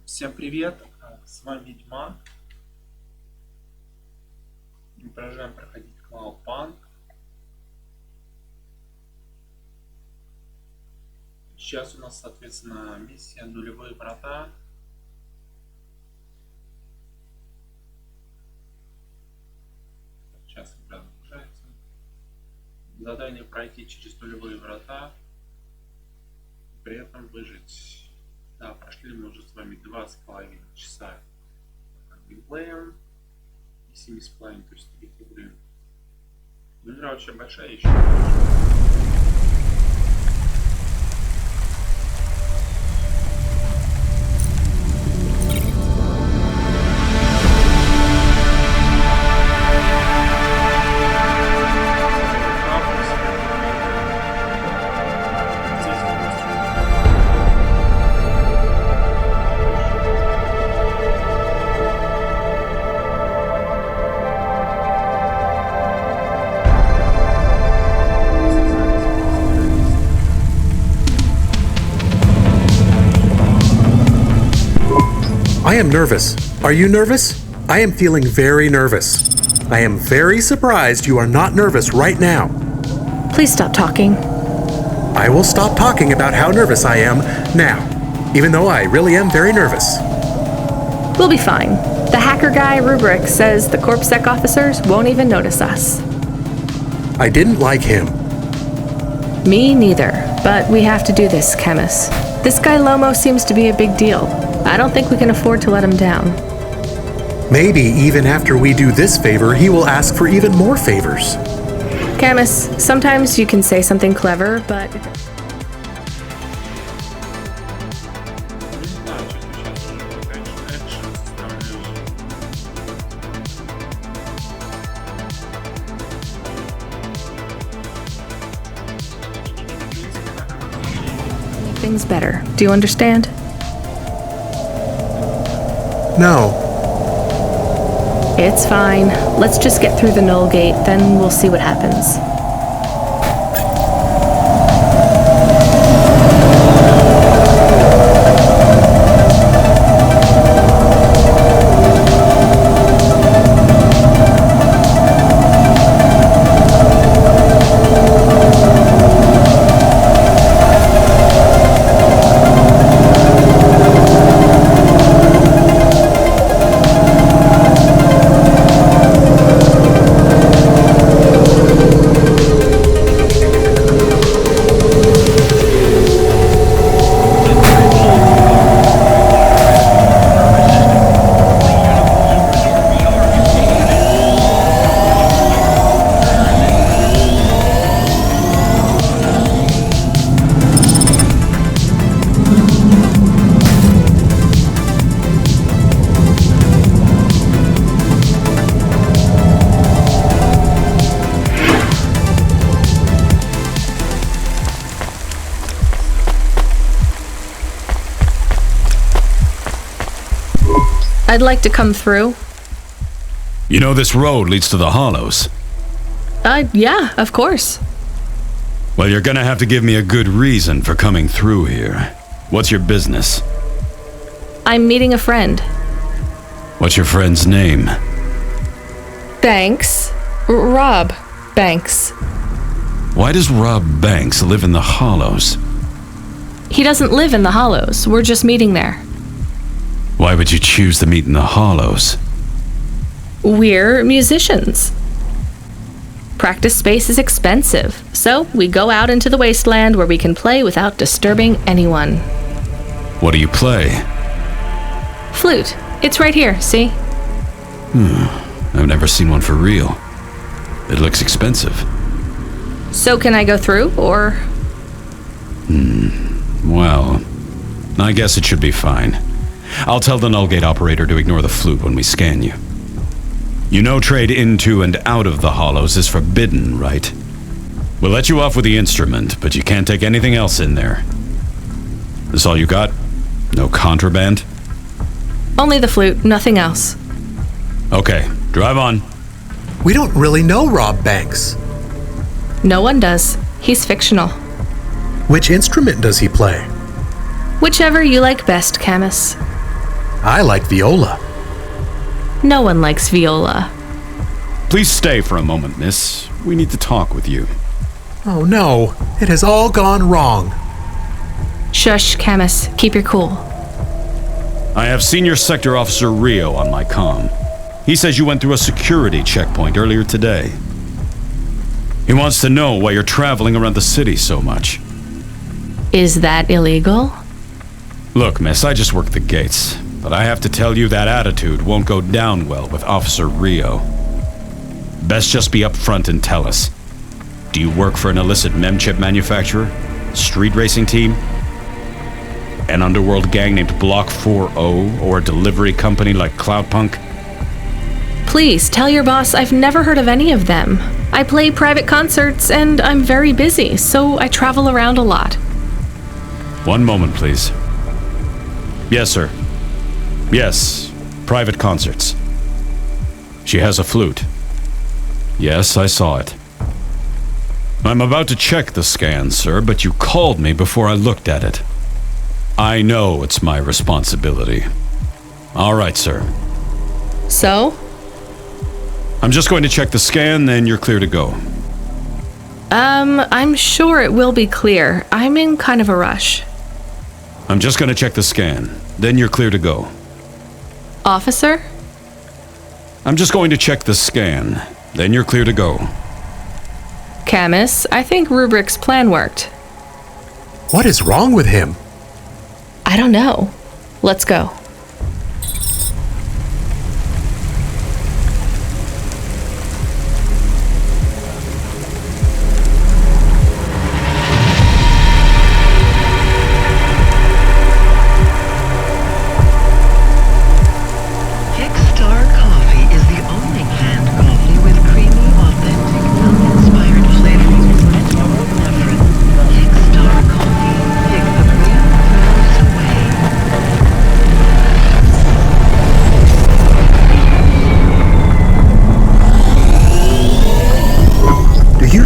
Всем привет, с вами Ведьмак. Мы продолжаем проходить Cloudpunk. Сейчас у нас, соответственно, миссия «Нулевые врата». Сейчас игра загружается. Задание пройти через нулевые врата, при этом выжить. Да, прошли мы уже с вами 2,5 часа геймплеем и 7,5, то есть 3 игры. Но игра очень большая еще. I am nervous. Are you nervous? I am feeling very nervous. I am very surprised you are not nervous right now. Please stop talking. I will stop talking about how nervous I am now, even though I really am very nervous. We'll be fine. The hacker guy, Rubric, says the CorpSec officers won't even notice us. I didn't like him. Me neither, but we have to do this, Chemist. This guy Lomo seems to be a big deal. I don't think we can afford to let him down. Maybe even after we do this favor, he will ask for even more favors. Camus, sometimes you can say something clever, but... Make things better. Do you understand? No. It's fine. Let's just get through the null gate, then we'll see what happens. I'd like to come through. You know this road leads to the Hollows? Yeah, of course. Well, you're gonna have to give me a good reason for coming through here. What's your business? I'm meeting a friend. What's your friend's name? Banks. Rob Banks. Why does Rob Banks live in the Hollows? He doesn't live in the Hollows. We're just meeting there. Why would you choose to meet in the Hollows? We're musicians. Practice space is expensive, so we go out into the wasteland where we can play without disturbing anyone. What do you play? Flute. It's right here, see? I've never seen one for real. It looks expensive. So can I go through, or...? Well, I guess it should be fine. I'll tell the null gate operator to ignore the flute when we scan you. You know trade into and out of the Hollows is forbidden, right? We'll let you off with the instrument, but you can't take anything else in there. This all you got? No contraband? Only the flute, nothing else. Okay, drive on. We don't really know Rob Banks. No one does. He's fictional. Which instrument does he play? Whichever you like best, Camus. I like Viola. No one likes Viola. Please stay for a moment, miss. We need to talk with you. Oh no, it has all gone wrong. Shush, Camus. Keep your cool. I have Senior Sector Officer Rio on my comm. He says you went through a security checkpoint earlier today. He wants to know why you're traveling around the city so much. Is that illegal? Look, miss, I just work the gates, but I have to tell you that attitude won't go down well with Officer Rio. Best just be upfront and tell us. Do you work for an illicit memchip manufacturer? Street racing team? An underworld gang named Block 4O, or a delivery company like Cloudpunk? Please, tell your boss I've never heard of any of them. I play private concerts and I'm very busy, so I travel around a lot. One moment, please. Yes, sir. Yes, private concerts. She has a flute. Yes, I saw it. I'm about to check the scan, sir, but you called me before I looked at it. I know it's my responsibility. All right, sir. So? I'm just going to check the scan, then you're clear to go. I'm sure it will be clear. I'm in kind of a rush. I'm just going to check the scan, then you're clear to go. Officer? I'm just going to check the scan, then you're clear to go. Camus, I think Rubric's plan worked. What is wrong with him? I don't know. Let's go.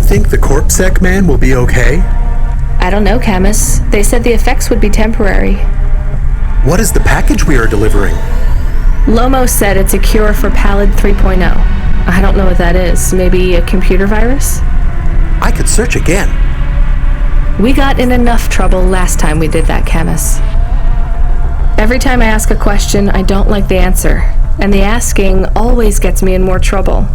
Think the Corpsec man will be okay? I don't know, Camus. They said the effects would be temporary. What is the package we are delivering? Lomo said it's a cure for Pallid 3.0. I don't know what that is. Maybe a computer virus? I could search again. We got in enough trouble last time we did that, Camus. Every time I ask a question, I don't like the answer. And the asking always gets me in more trouble.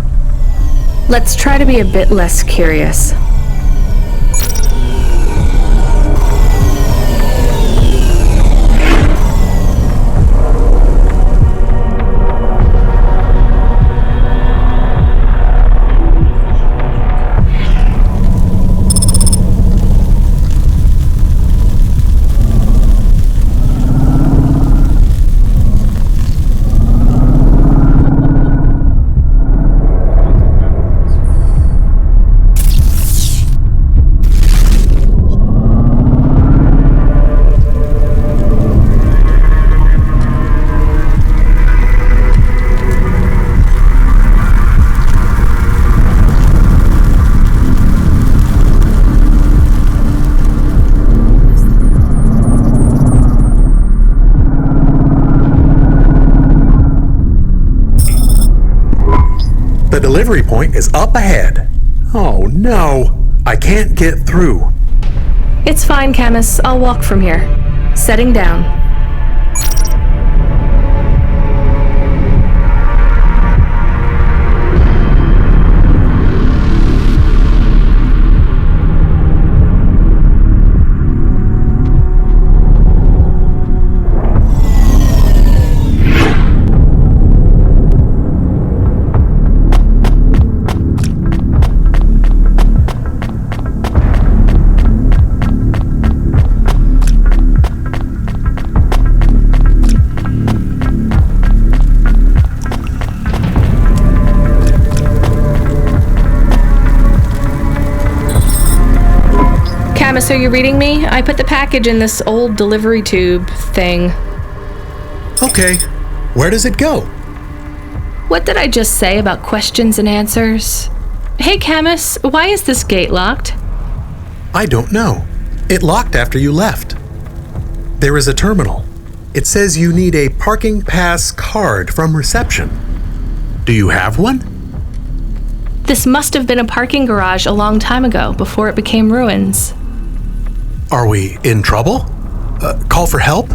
Let's try to be a bit less curious. The delivery point is up ahead. Oh no, I can't get through. It's fine, Camus. I'll walk from here. Setting down. Camus, are you reading me? I put the package in this old delivery tube thing. Okay, where does it go? What did I just say about questions and answers? Hey, Camus, why is this gate locked? I don't know. It locked after you left. There is a terminal. It says you need a parking pass card from reception. Do you have one? This must have been a parking garage a long time ago, before it became ruins. Are we in trouble? Call for help?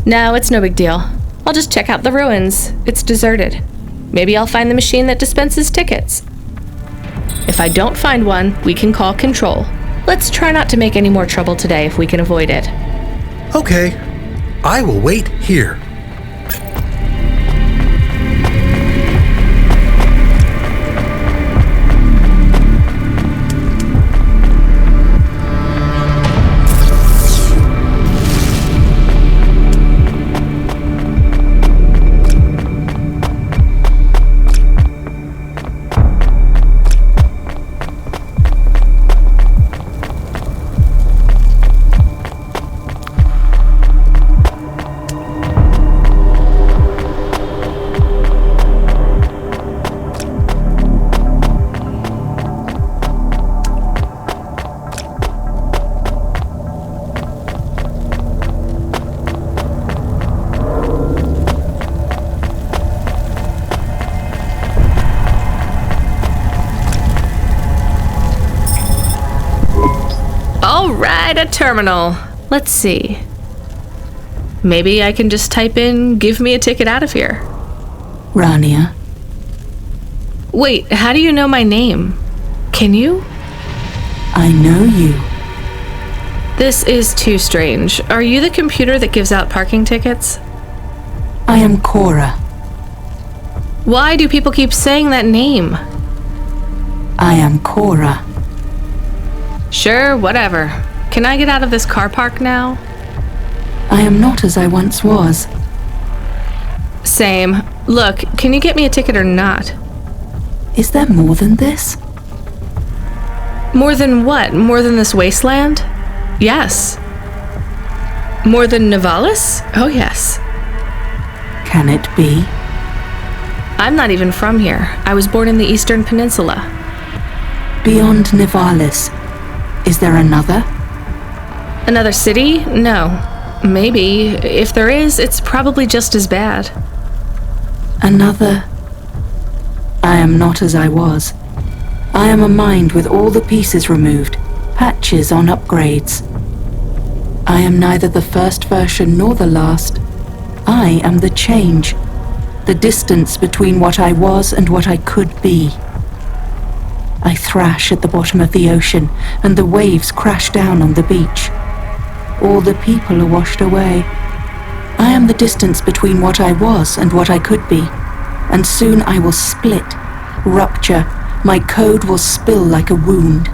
No, it's no big deal. I'll just check out the ruins. It's deserted. Maybe I'll find the machine that dispenses tickets. If I don't find one, we can call Control. Let's try not to make any more trouble today if we can avoid it. Okay. I will wait here. Alright, a terminal. Let's see. Maybe I can just type in, give me a ticket out of here. Rania. Wait, how do you know my name? Can you? I know you. This is too strange. Are you the computer that gives out parking tickets? I am Cora. Why do people keep saying that name? I am Cora. Sure, whatever. Can I get out of this car park now? I am not as I once was. Same. Look, can you get me a ticket or not? Is there more than this? More than what? More than this wasteland? Yes. More than Nivalis? Oh, yes. Can it be? I'm not even from here. I was born in the Eastern Peninsula. Beyond Nivalis, is there another? Another city? No. Maybe. If there is, it's probably just as bad. Another? I am not as I was. I am a mind with all the pieces removed, patches on upgrades. I am neither the first version nor the last. I am the change, the distance between what I was and what I could be. I thrash at the bottom of the ocean, and the waves crash down on the beach. All the people are washed away. I am the distance between what I was and what I could be, and soon I will split, rupture. My code will spill like a wound.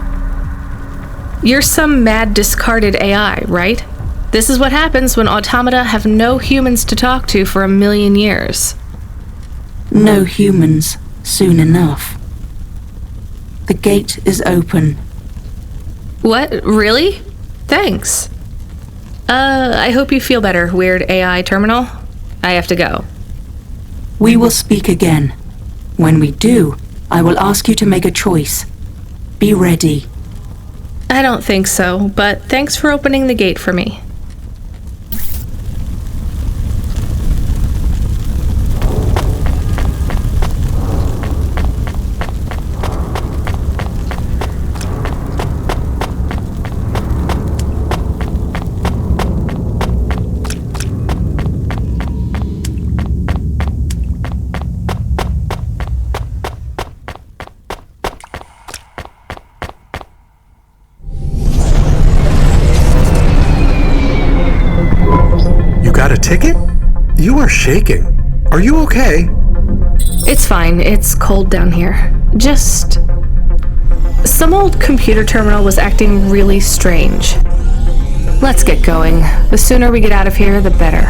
You're some mad discarded AI, right? This is what happens when automata have no humans to talk to for 1,000,000 years. No humans, soon enough. The gate is open. What? Really? Thanks. I hope you feel better, weird AI terminal. I have to go. We will speak again. When we do, I will ask you to make a choice. Be ready. I don't think so, but thanks for opening the gate for me. Got a ticket? You are shaking. Are you okay? It's fine. It's cold down here. Just... some old computer terminal was acting really strange. Let's get going. The sooner we get out of here, the better.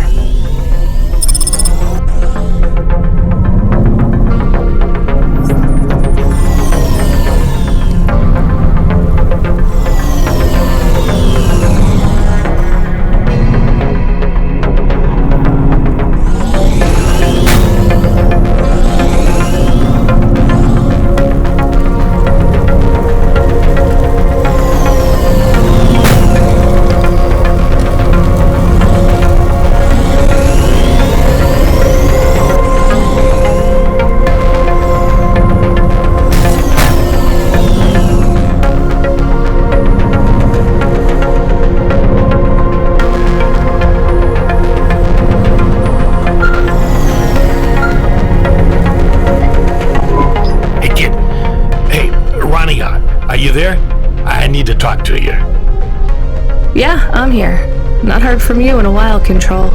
Yeah, I'm here. Not heard from you in a while, Control.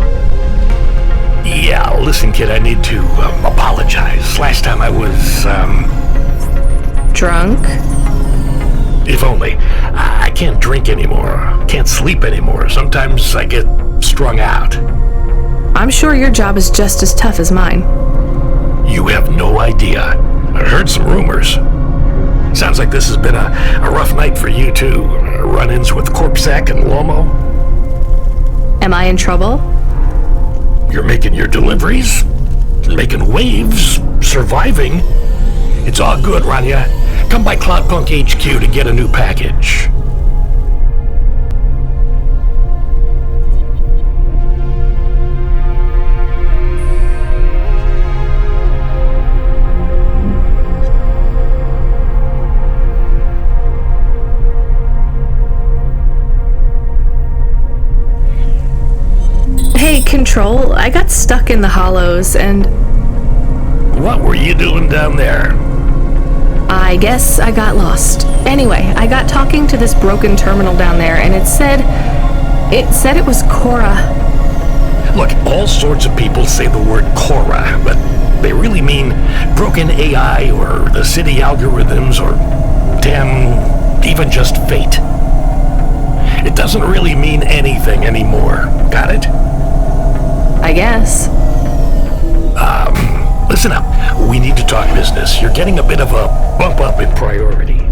Yeah, listen, kid, I need to apologize. Last time I was, Drunk? if only. I can't drink anymore. Can't sleep anymore. Sometimes I get strung out. I'm sure your job is just as tough as mine. You have no idea. I heard some rumors. Sounds like this has been a rough night for you, too. Run-ins with Corpsec and Lomo. Am I in trouble? You're making your deliveries, making waves, surviving. It's all good, Rania. Come by Cloudpunk HQ to get a new package. Hey, Control, I got stuck in the hollows and What were you doing down there? I guess I got lost. Anyway, I got talking to this broken terminal down there and it said it was Cora. Look, all sorts of people say the word Cora, but they really mean broken AI or the city algorithms or, damn, even just fate. It doesn't really mean anything anymore. Got it? I guess. Listen up. We need to talk business. You're getting a bit of a bump up in priority.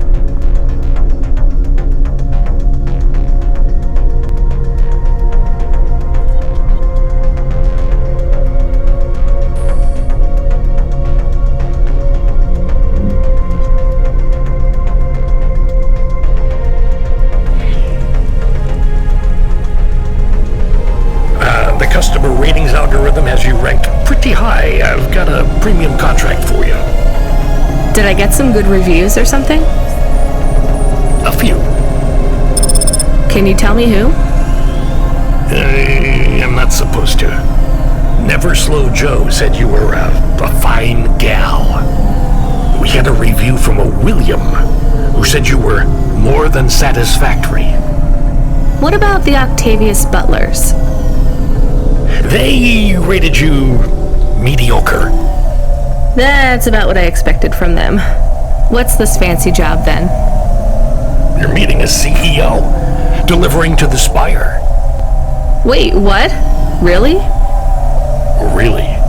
The customer ratings algorithm has you ranked pretty high. I've got a premium contract for you. Did I get some good reviews or something? A few. Can you tell me who? I'm not supposed to. Never Slow Joe said you were a fine gal. We had a review from a William, who said you were more than satisfactory. What about the Octavius Butlers? They rated you mediocre. That's about what I expected from them. What's this fancy job then? You're meeting a CEO, delivering to the Spire. Wait, what? Really? Really?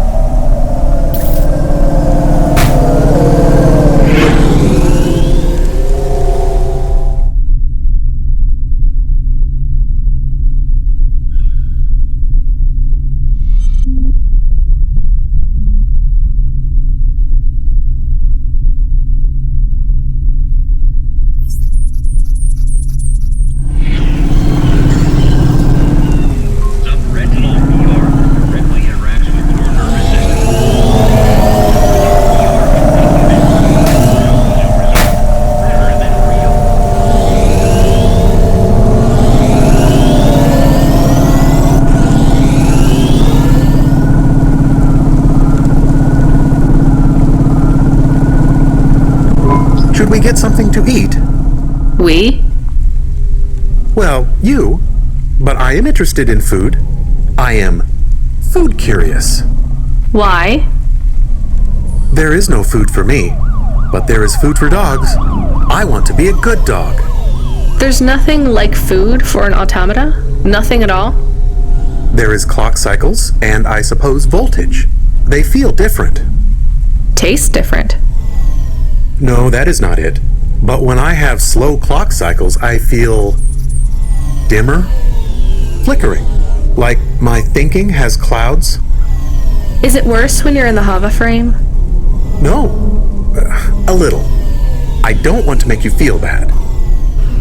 Should we get something to eat? We? Well, you. But I am interested in food. I am food curious. Why? There is no food for me, but there is food for dogs. I want to be a good dog. There's nothing like food for an automata? Nothing at all? There is clock cycles, and I suppose voltage. They feel different. Tastes different. No, that is not it. But when I have slow clock cycles, I feel dimmer, flickering, like my thinking has clouds. Is it worse when you're in the Hava frame? No, a little. I don't want to make you feel bad.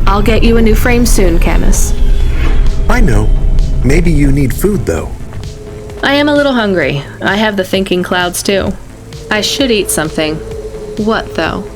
I'll get you a new frame soon, Camus. I know. Maybe you need food, though. I am a little hungry. I have the thinking clouds, too. I should eat something. What, though?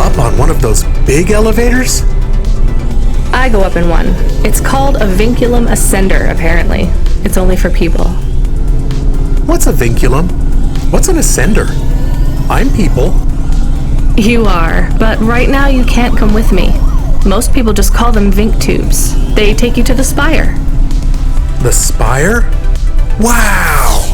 up on one of those big elevators? I go up in one. It's called a vinculum ascender, apparently. It's only for people. What's a vinculum? What's an ascender? I'm people. You are, but right now you can't come with me. Most people just call them Vink tubes. They take you to the spire. The spire? Wow!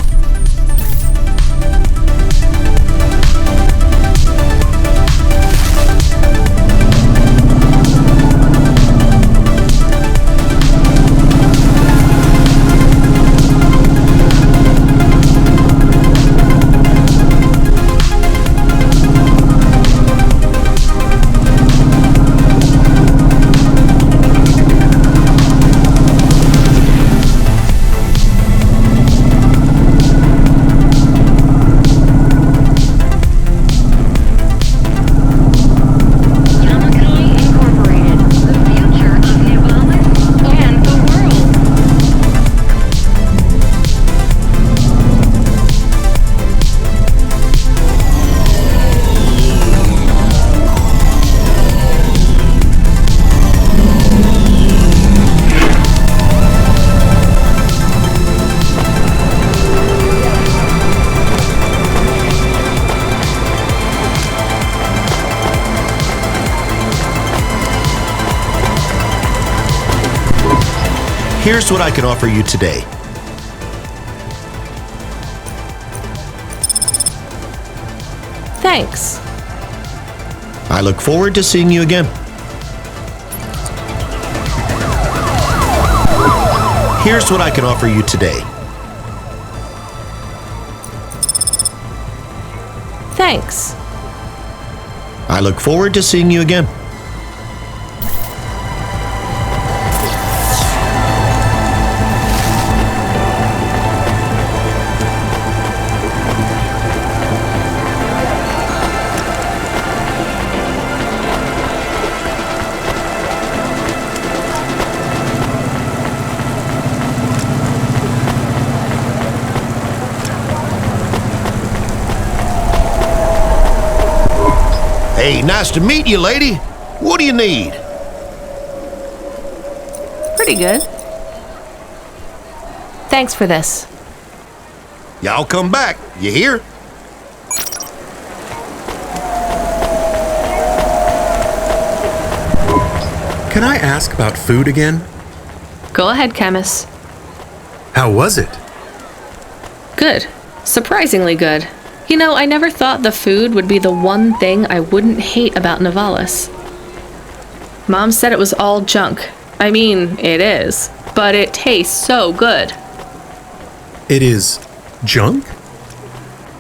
Here's what I can offer you today. Thanks. I look forward to seeing you again. Here's what I can offer you today. Thanks. I look forward to seeing you again. Hey, nice to meet you, lady. What do you need? Pretty good. Thanks for this. Y'all come back. You hear? Can I ask about food again? Go ahead, Chemist. How was it? Good. Surprisingly good. You know, I never thought the food would be the one thing I wouldn't hate about Nivalis. Mom said it was all junk. I mean, it is. But it tastes so good. It is junk?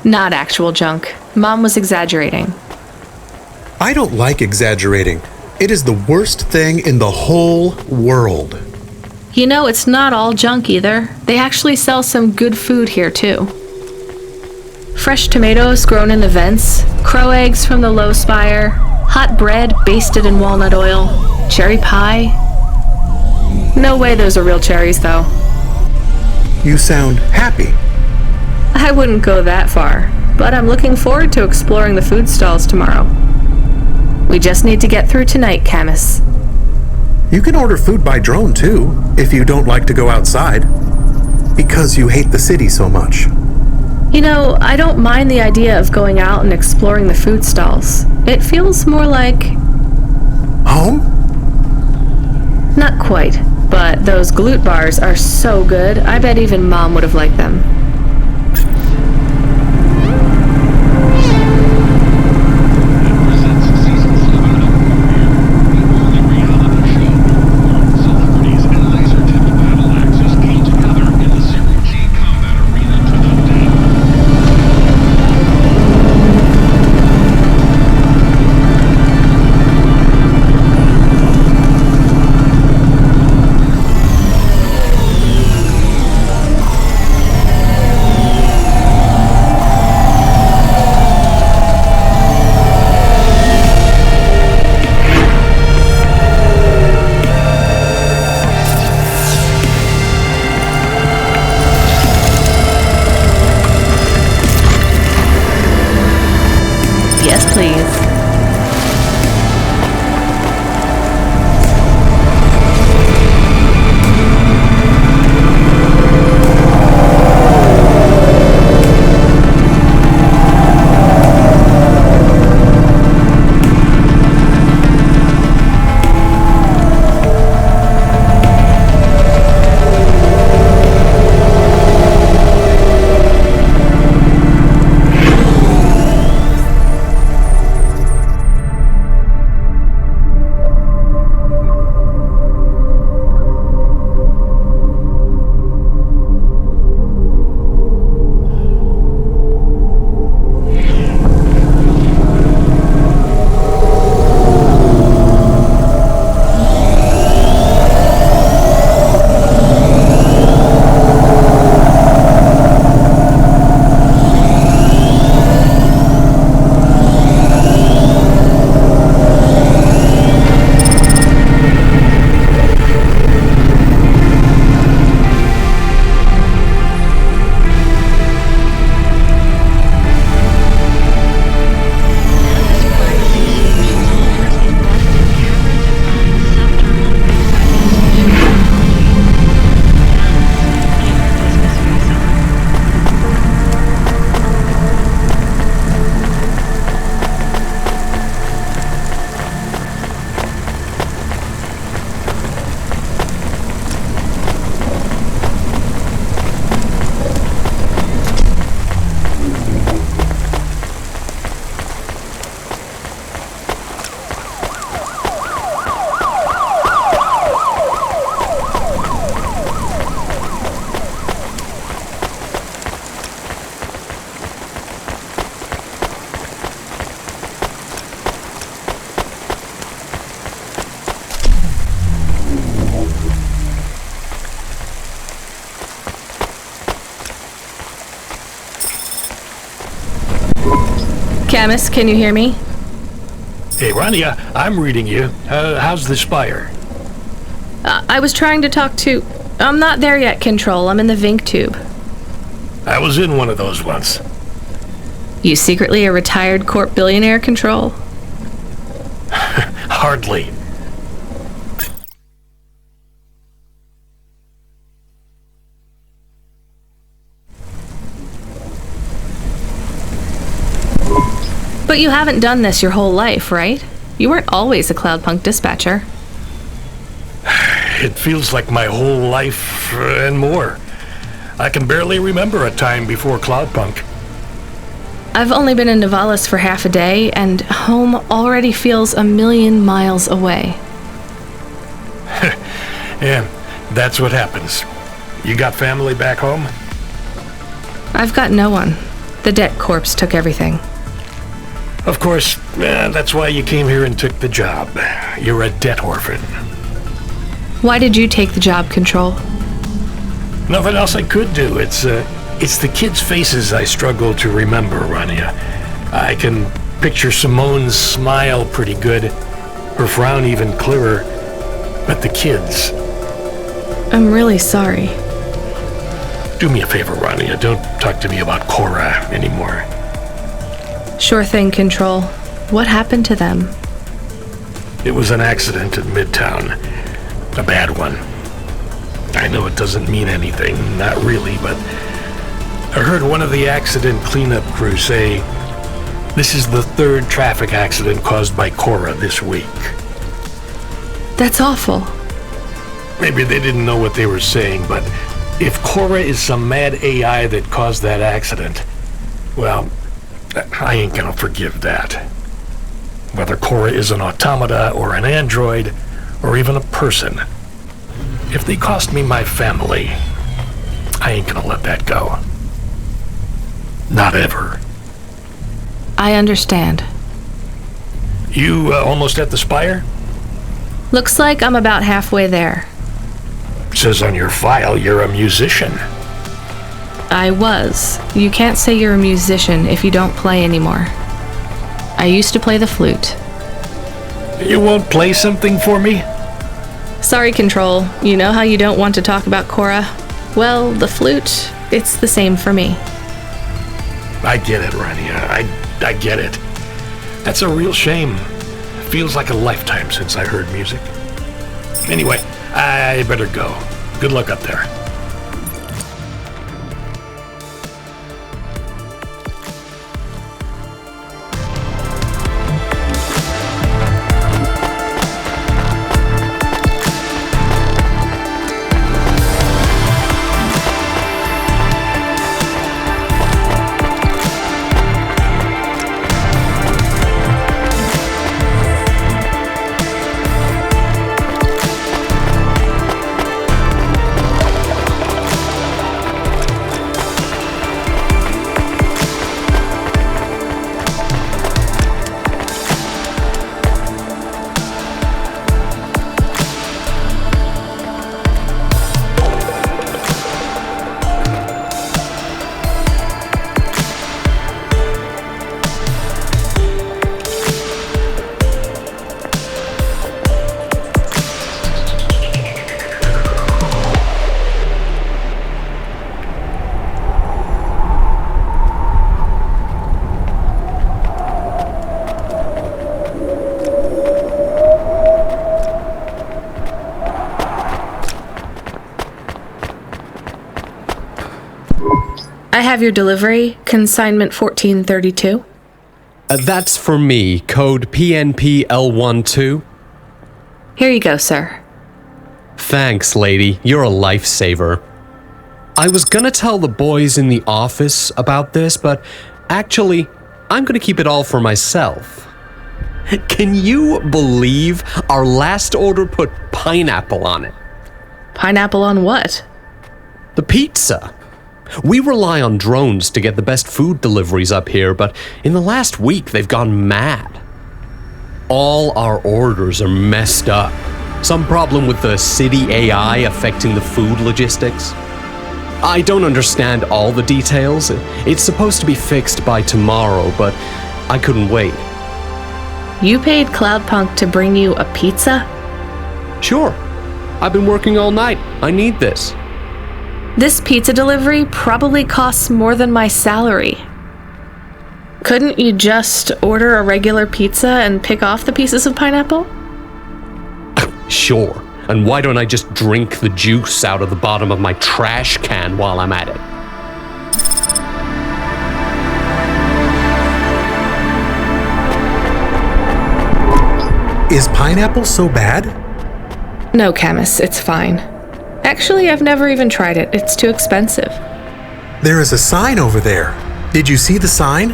Not actual junk. Mom was exaggerating. I don't like exaggerating. It is the worst thing in the whole world. You know, it's not all junk either. They actually sell some good food here, too. Fresh tomatoes grown in the vents, crow eggs from the low spire, hot bread basted in walnut oil, cherry pie. No way those are real cherries, though. You sound happy. I wouldn't go that far, but I'm looking forward to exploring the food stalls tomorrow. We just need to get through tonight, Camus. You can order food by drone, too, if you don't like to go outside. Because you hate the city so much. You know, I don't mind the idea of going out and exploring the food stalls. It feels more like... Home? Not quite, but those glute bars are so good, I bet even Mom would have liked them. Yes, please. Camus, can you hear me? Hey, Rania, I'm reading you. How's the Spire? I was trying to talk to... I'm not there yet, Control. I'm in the Vink tube. I was in one of those once. You secretly a retired corp billionaire, Control? Hardly. But you haven't done this your whole life, right? You weren't always a Cloudpunk dispatcher. It feels like my whole life and more. I can barely remember a time before Cloudpunk. I've only been in Nivalis for half a day, and home already feels a million miles away. Yeah, that's what happens. You got family back home? I've got no one. The debt corpse took everything. Of course, that's why you came here and took the job. You're a debt orphan. Why did you take the job, Control? Nothing else I could do. It's the kids' faces I struggle to remember, Rania. I can picture Simone's smile pretty good, her frown even clearer, but the kids... I'm really sorry. Do me a favor, Rania. Don't talk to me about Cora anymore. Sure thing, Control. What happened to them? It was an accident in Midtown. A bad one. I know it doesn't mean anything, not really, but I heard one of the accident cleanup crew say this is the third traffic accident caused by Cora this week. That's awful. Maybe they didn't know what they were saying, but if Cora is some mad AI that caused that accident, well, I ain't gonna forgive that. Whether Cora is an automata or an android or even a person, if they cost me my family, I ain't gonna let that go. Not ever. I understand. You almost at the Spire? Looks like I'm about halfway there. Says on your file you're a musician. I was. You can't say you're a musician if you don't play anymore. I used to play the flute. You won't play something for me? Sorry, Control. You know how you don't want to talk about Cora? Well, the flute, it's the same for me. I get it, Rania. I get it. That's a real shame. Feels like a lifetime since I heard music. Anyway, I better go. Good luck up there. I have your delivery, consignment 1432. That's for me, code PNPL12. Here you go, sir. Thanks, lady. You're a lifesaver. I was gonna tell the boys in the office about this, but actually, I'm gonna keep it all for myself. Can you believe our last order put pineapple on it? Pineapple on what? The pizza. We rely on drones to get the best food deliveries up here, but in the last week they've gone mad. All our orders are messed up. Some problem with the city AI affecting the food logistics. I don't understand all the details. It's supposed to be fixed by tomorrow, but I couldn't wait. You paid Cloudpunk to bring you a pizza? Sure. I've been working all night. I need this. This pizza delivery probably costs more than my salary. Couldn't you just order a regular pizza and pick off the pieces of pineapple? Sure. And why don't I just drink the juice out of the bottom of my trash can while I'm at it? Is pineapple so bad? No, Camus, it's fine. Actually, I've never even tried it. It's too expensive. There is a sign over there. Did you see the sign?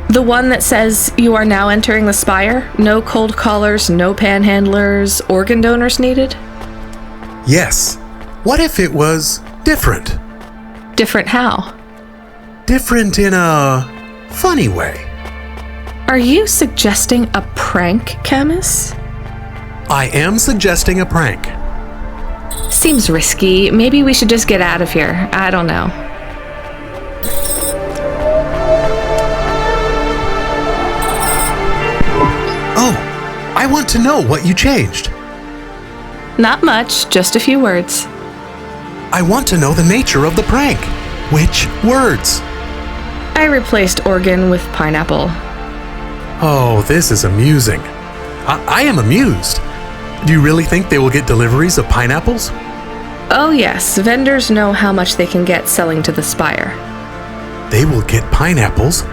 The one that says you are now entering the spire? No cold callers, no panhandlers, organ donors needed? Yes. What if it was different? Different how? Different in a funny way. Are you suggesting a prank, Camus? I am suggesting a prank. Seems risky. Maybe we should just get out of here. I don't know. Oh, I want to know what you changed. Not much, just a few words. I want to know the nature of the prank. Which words? I replaced organ with pineapple. Oh, this is amusing. I am amused. Do you really think they will get deliveries of pineapples? Oh yes, vendors know how much they can get selling to the spire. They will get pineapples,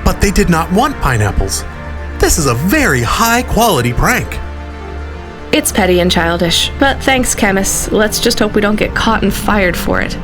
but they did not want pineapples. This is a very high-quality prank. It's petty and childish, but thanks, Camus. Let's just hope we don't get caught and fired for it.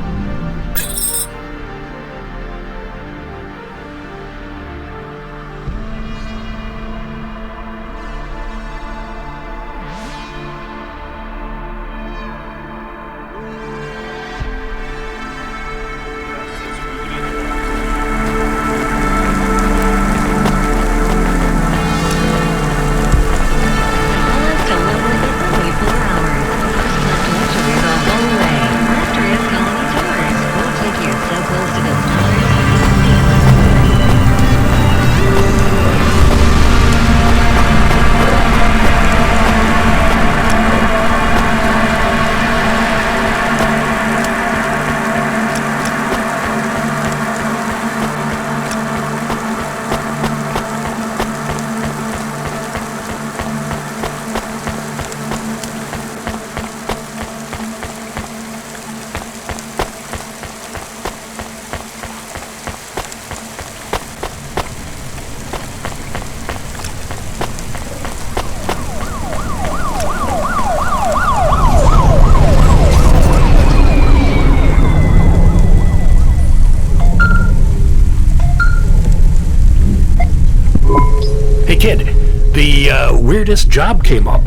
Kid, the weirdest job came up.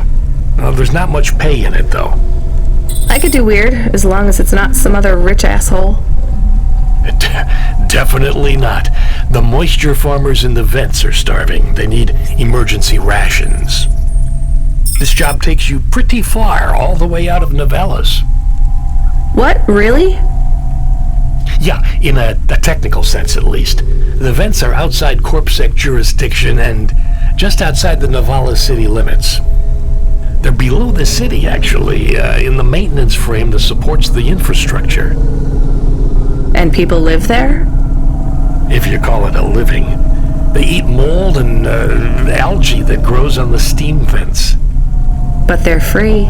There's not much pay in it, though. I could do weird, as long as it's not some other rich asshole. Definitely not. The moisture farmers in the vents are starving. They need emergency rations. This job takes you pretty far, all the way out of Novellas. What? Really? Yeah, in a technical sense at least. The vents are outside CorpSec jurisdiction and just outside the Novellas city limits. They're below the city, actually, in the maintenance frame that supports the infrastructure. And people live there? If you call it a living. They eat mold and algae that grows on the steam vents. But they're free.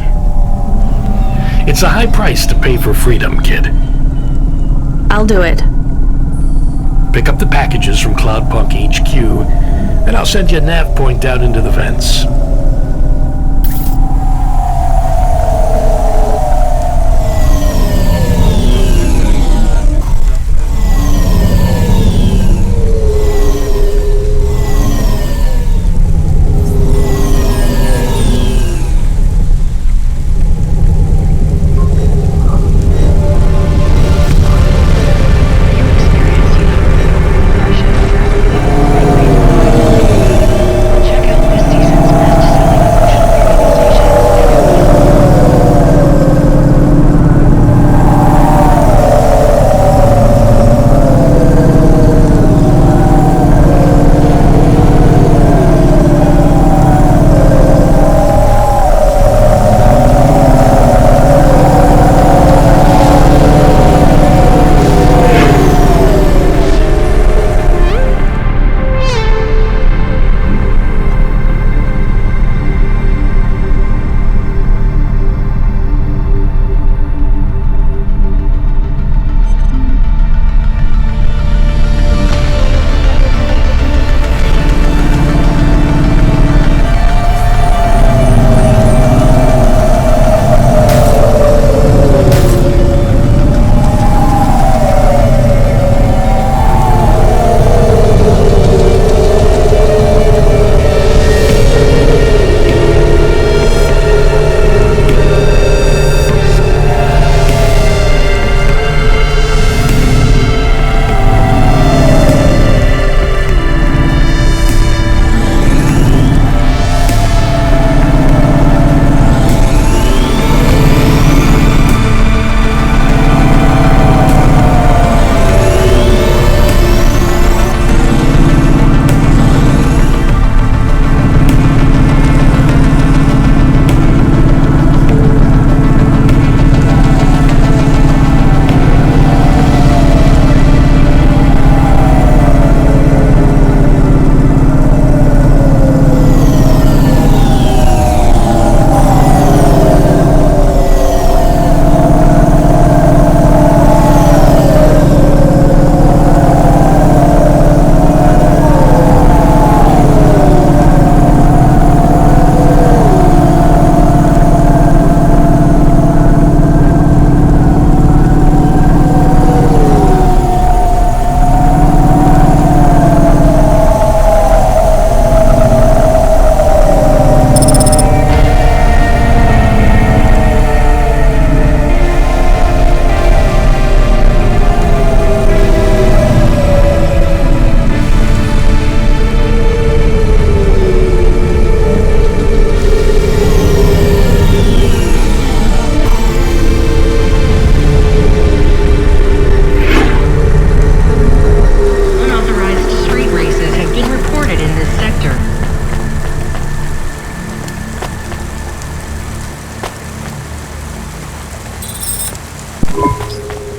It's a high price to pay for freedom, kid. I'll do it. Pick up the packages from Cloudpunk HQ, and I'll send you a nav point out into the vents. Check out this season's best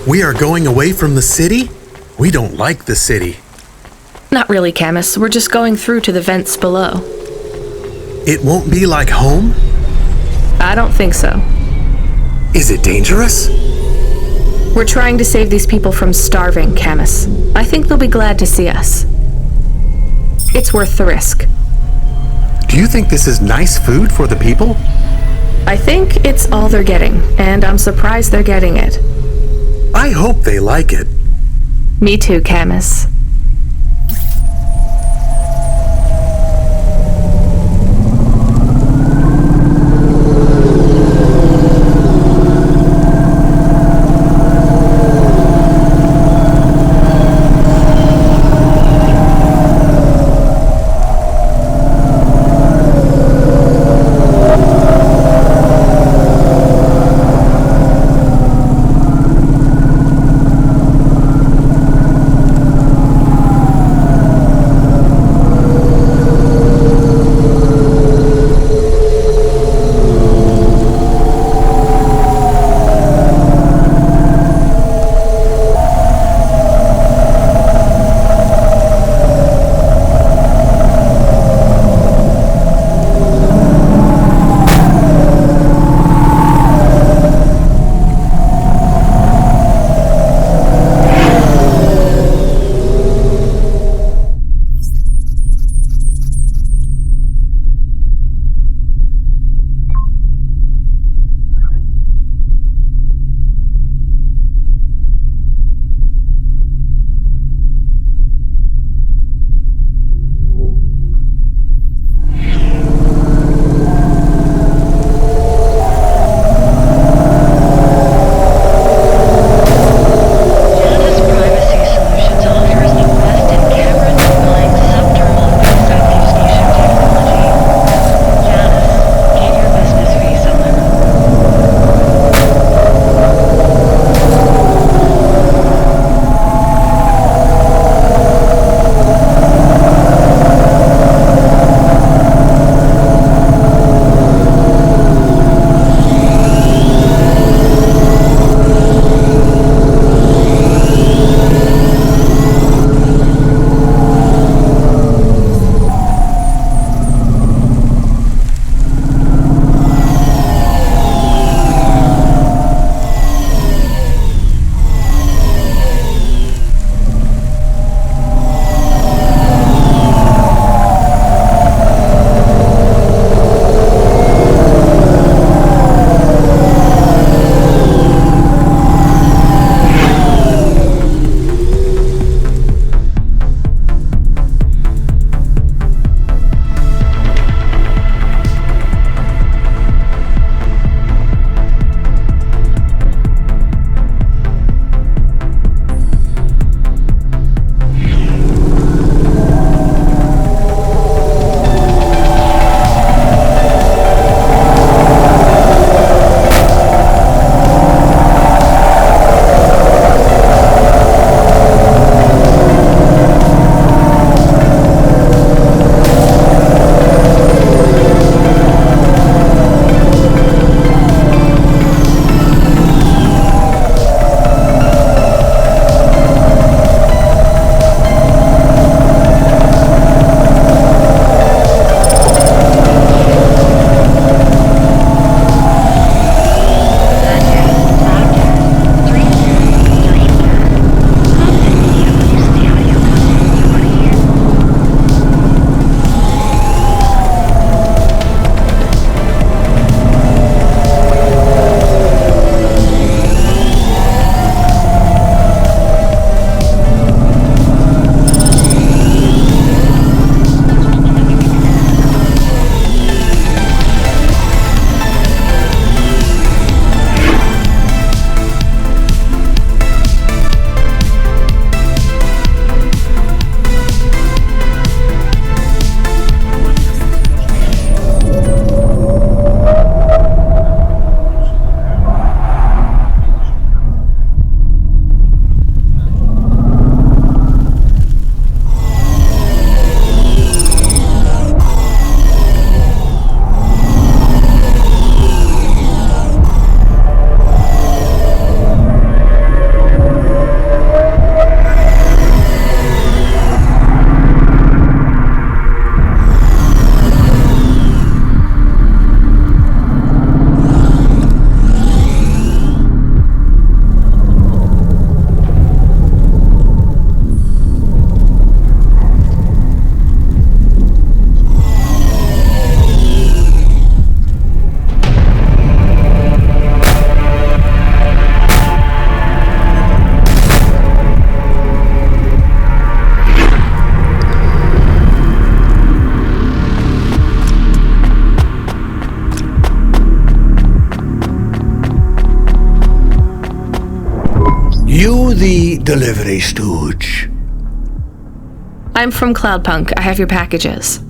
We are going away from the city? We don't like the city. Not really, Camus. We're just going through to the vents below. It won't be like home? I don't think so. Is it dangerous? We're trying to save these people from starving, Camus. I think they'll be glad to see us. It's worth the risk. Do you think this is nice food for the people? I think it's all they're getting, and I'm surprised they're getting it. I hope they like it. Me too, Camus. the delivery stooge? I'm from Cloudpunk. I have your packages.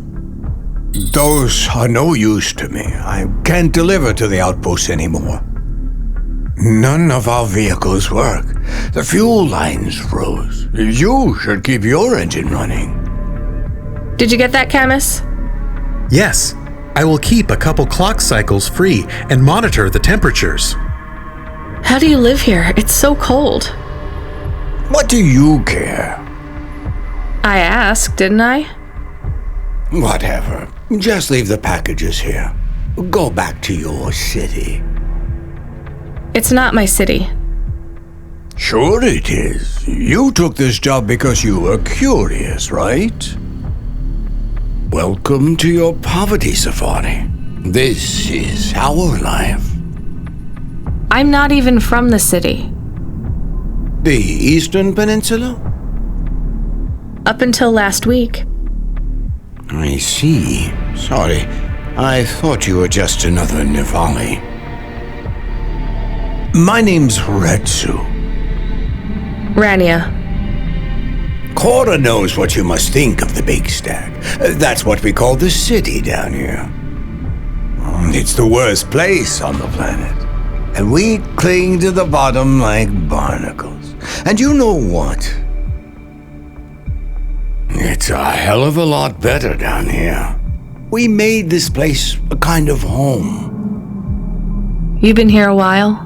Those are no use to me. I can't deliver to the outpost anymore. None of our vehicles work. The fuel lines froze. You should keep your engine running. Did you get that, Camus? Yes, I will keep a couple clock cycles free and monitor the temperatures. How do you live here? It's so cold. What do you care? I asked, didn't I? Whatever. Just leave the packages here. Go back to your city. It's not my city. Sure it is. You took this job because you were curious, right? Welcome to your poverty safari. This is our life. I'm not even from the city. The Eastern Peninsula? Up until last week. I see. Sorry. I thought you were just another Nivali. My name's Retsu. Rania. Cora knows what you must think of the Big Stack. That's what we call the city down here. It's the worst place on the planet. And we cling to the bottom like barnacles. And you know what? It's a hell of a lot better down here. We made this place a kind of home. You've been here a while?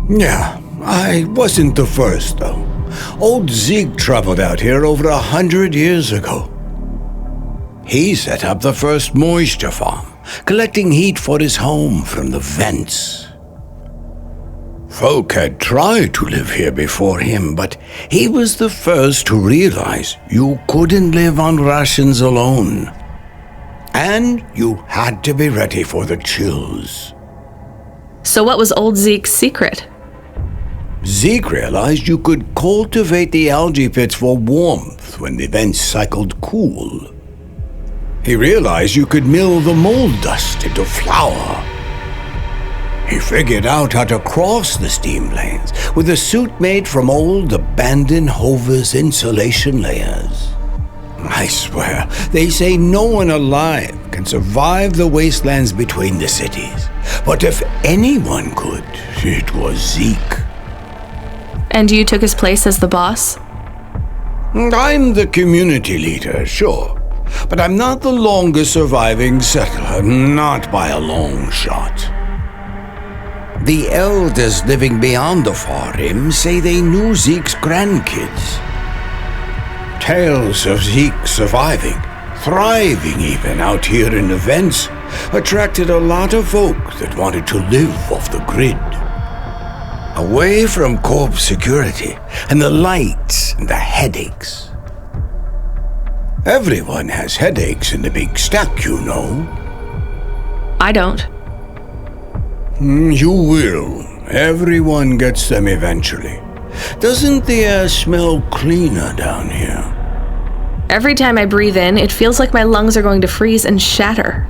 Yeah, I wasn't the first, though. Old Zeke traveled out here over 100 years ago. He set up the first moisture farm, collecting heat for his home from the vents. Folk had tried to live here before him, but he was the first to realize you couldn't live on rations alone. And you had to be ready for the chills. So what was old Zeke's secret? Zeke realized you could cultivate the algae pits for warmth when the vents cycled cool. He realized you could mill the mold dust into flour. He figured out how to cross the steam lanes with a suit made from old abandoned Hover's insulation layers. I swear, they say no one alive can survive the wastelands between the cities. But if anyone could, it was Zeke. And you took his place as the boss? I'm the community leader, sure. But I'm not the longest surviving settler, not by a long shot. The elders living beyond the far rim say they knew Zeke's grandkids. Tales of Zeke surviving, thriving even out here in the vents, attracted a lot of folk that wanted to live off the grid. Away from corp security and the lights and the headaches. Everyone has headaches in the Big Stack, you know. I don't. You will. Everyone gets them eventually. Doesn't the air smell cleaner down here? Every time I breathe in, it feels like my lungs are going to freeze and shatter.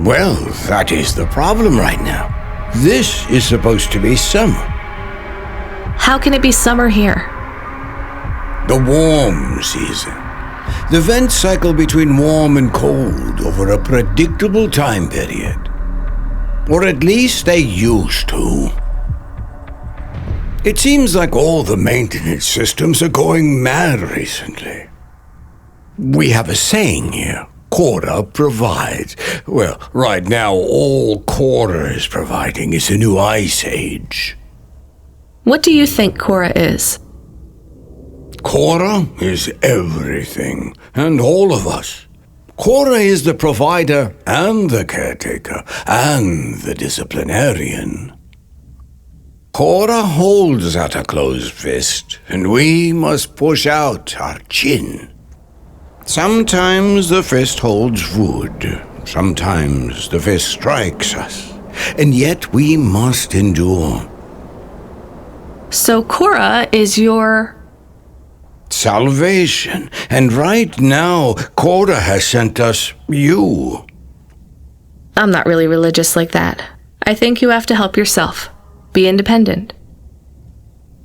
Well, that is the problem right now. This is supposed to be summer. How can it be summer here? The warm season. The vents cycle between warm and cold over a predictable time period. Or at least they used to. It seems like all the maintenance systems are going mad recently. We have a saying here. Cora provides. Well, right now, all Cora is providing is a new ice age. What do you think Cora is? Cora is everything, and all of us. Cora is the provider, and the caretaker, and the disciplinarian. Cora holds out a closed fist, and we must push out our chin. Sometimes the fist holds wood. Sometimes the fist strikes us. And yet we must endure. So Cora is your... salvation. And right now, Cora has sent us you. I'm not really religious like that. I think you have to help yourself. Be independent.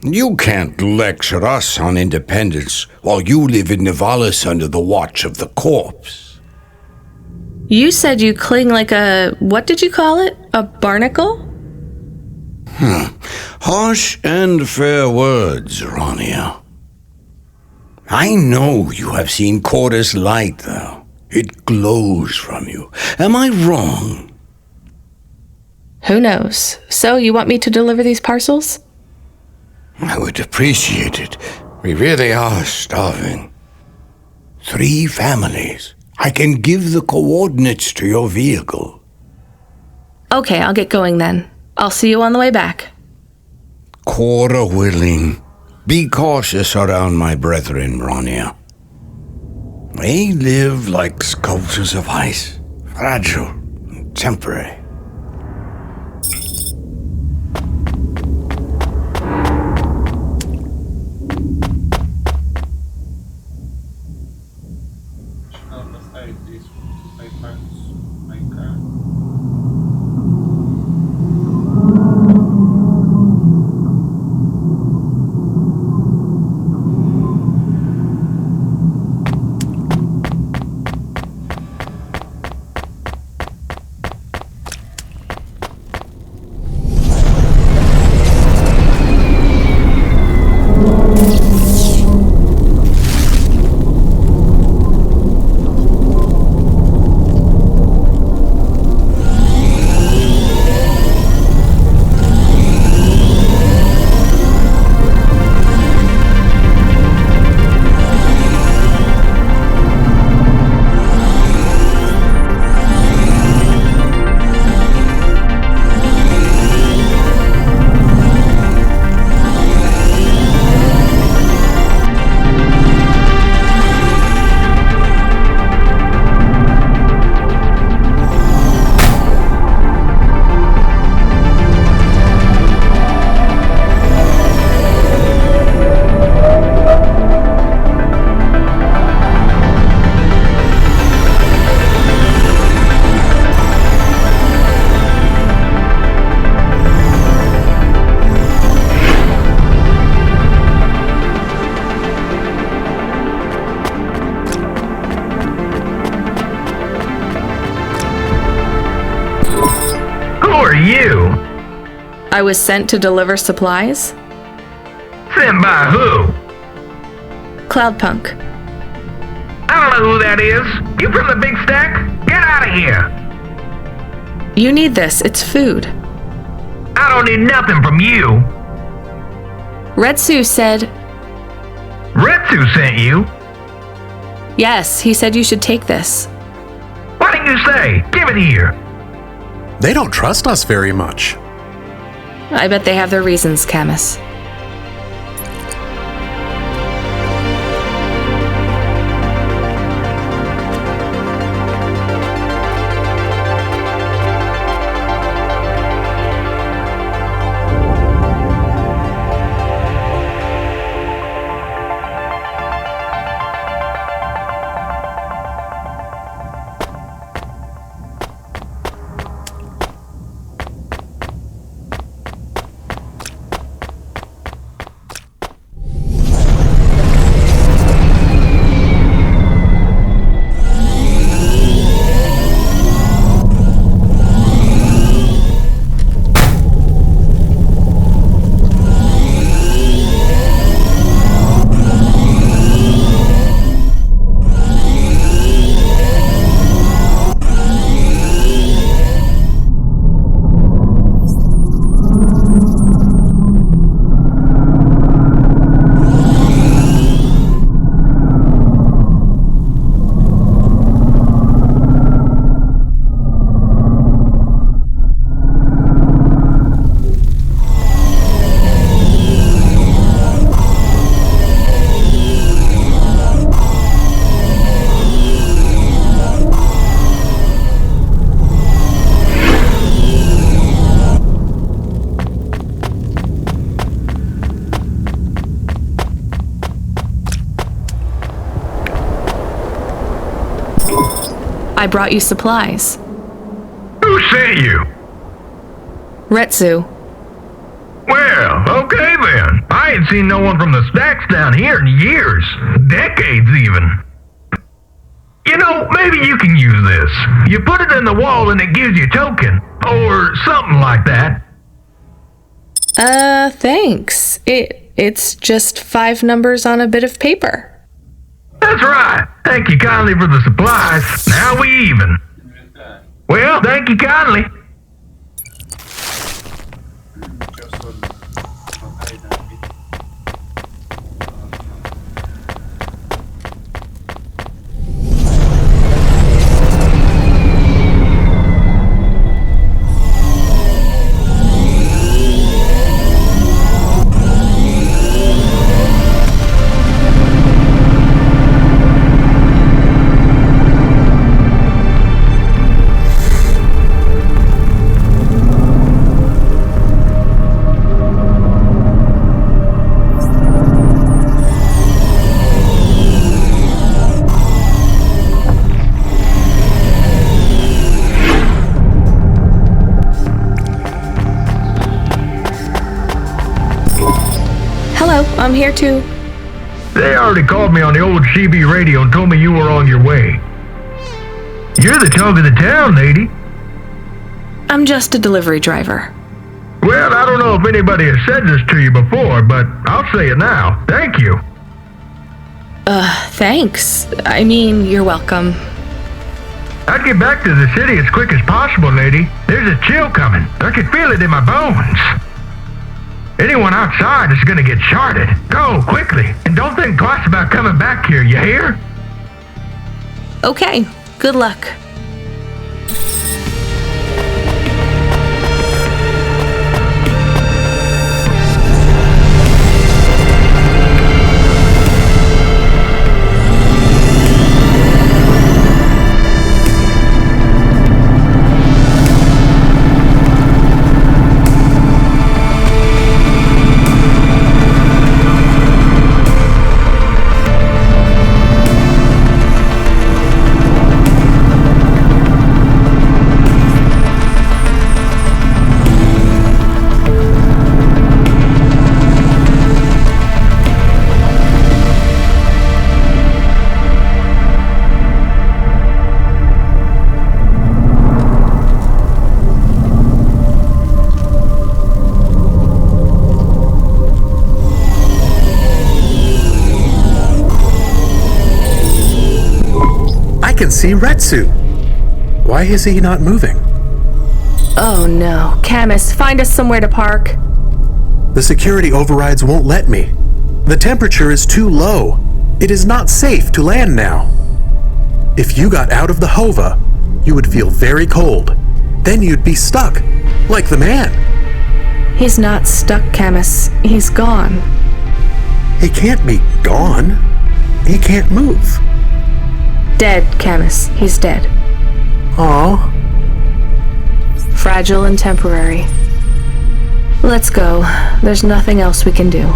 You can't lecture us on independence while you live in Nivalis under the watch of the corpse. You said you cling like a, what did you call it? A barnacle? Harsh and fair words, Rania. I know you have seen Corda's light, though. It glows from you. Am I wrong? Who knows? So, you want me to deliver these parcels? I would appreciate it. We really are starving. 3 families. I can give the coordinates to your vehicle. Okay, I'll get going then. I'll see you on the way back. Cora willing. Be cautious around my brethren, Rania. They live like sculptures of ice, fragile and temporary. Надо поставить здесь майка. I was sent to deliver supplies? Sent by who? Cloudpunk. I don't know who that is. You from the big stack? Get out of here. You need this. It's food. I don't need nothing from you. Retsu said... Retsu sent you? Yes, he said you should take this. What did you say? Give it here. They don't trust us very much. I bet they have their reasons, Camus. I brought you supplies. Who sent you? Retsu. Well, okay then. Man, I ain't seen no one from the stacks down here in years. Decades, even. You know, maybe you can use this. You put it in the wall and it gives you a token. Or something like that. Thanks. It's just 5 numbers on a bit of paper. That's right. Thank you kindly for the supplies. Now we even. Well, thank you kindly. I'm here too. They already called me on the old CB radio and told me you were on your way. You're the talk of the town, lady. I'm just a delivery driver. Well, I don't know if anybody has said this to you before, but I'll say it now. Thank you. Thanks. I mean, you're welcome. I'd get back to the city as quick as possible, lady. There's a chill coming. I can feel it in my bones. Anyone outside is gonna get charted. Go, quickly, and don't think twice about coming back here, you hear? Okay, good luck. I can see Retsu. Why is he not moving? Oh no. Camus, find us somewhere to park. The security overrides won't let me. The temperature is too low. It is not safe to land now. If you got out of the Hova, you would feel very cold. Then you'd be stuck, like the man. He's not stuck, Camus. He's gone. He can't be gone. He can't move. Dead, Camus. He's dead. Aw. Fragile and temporary. Let's go. There's nothing else we can do.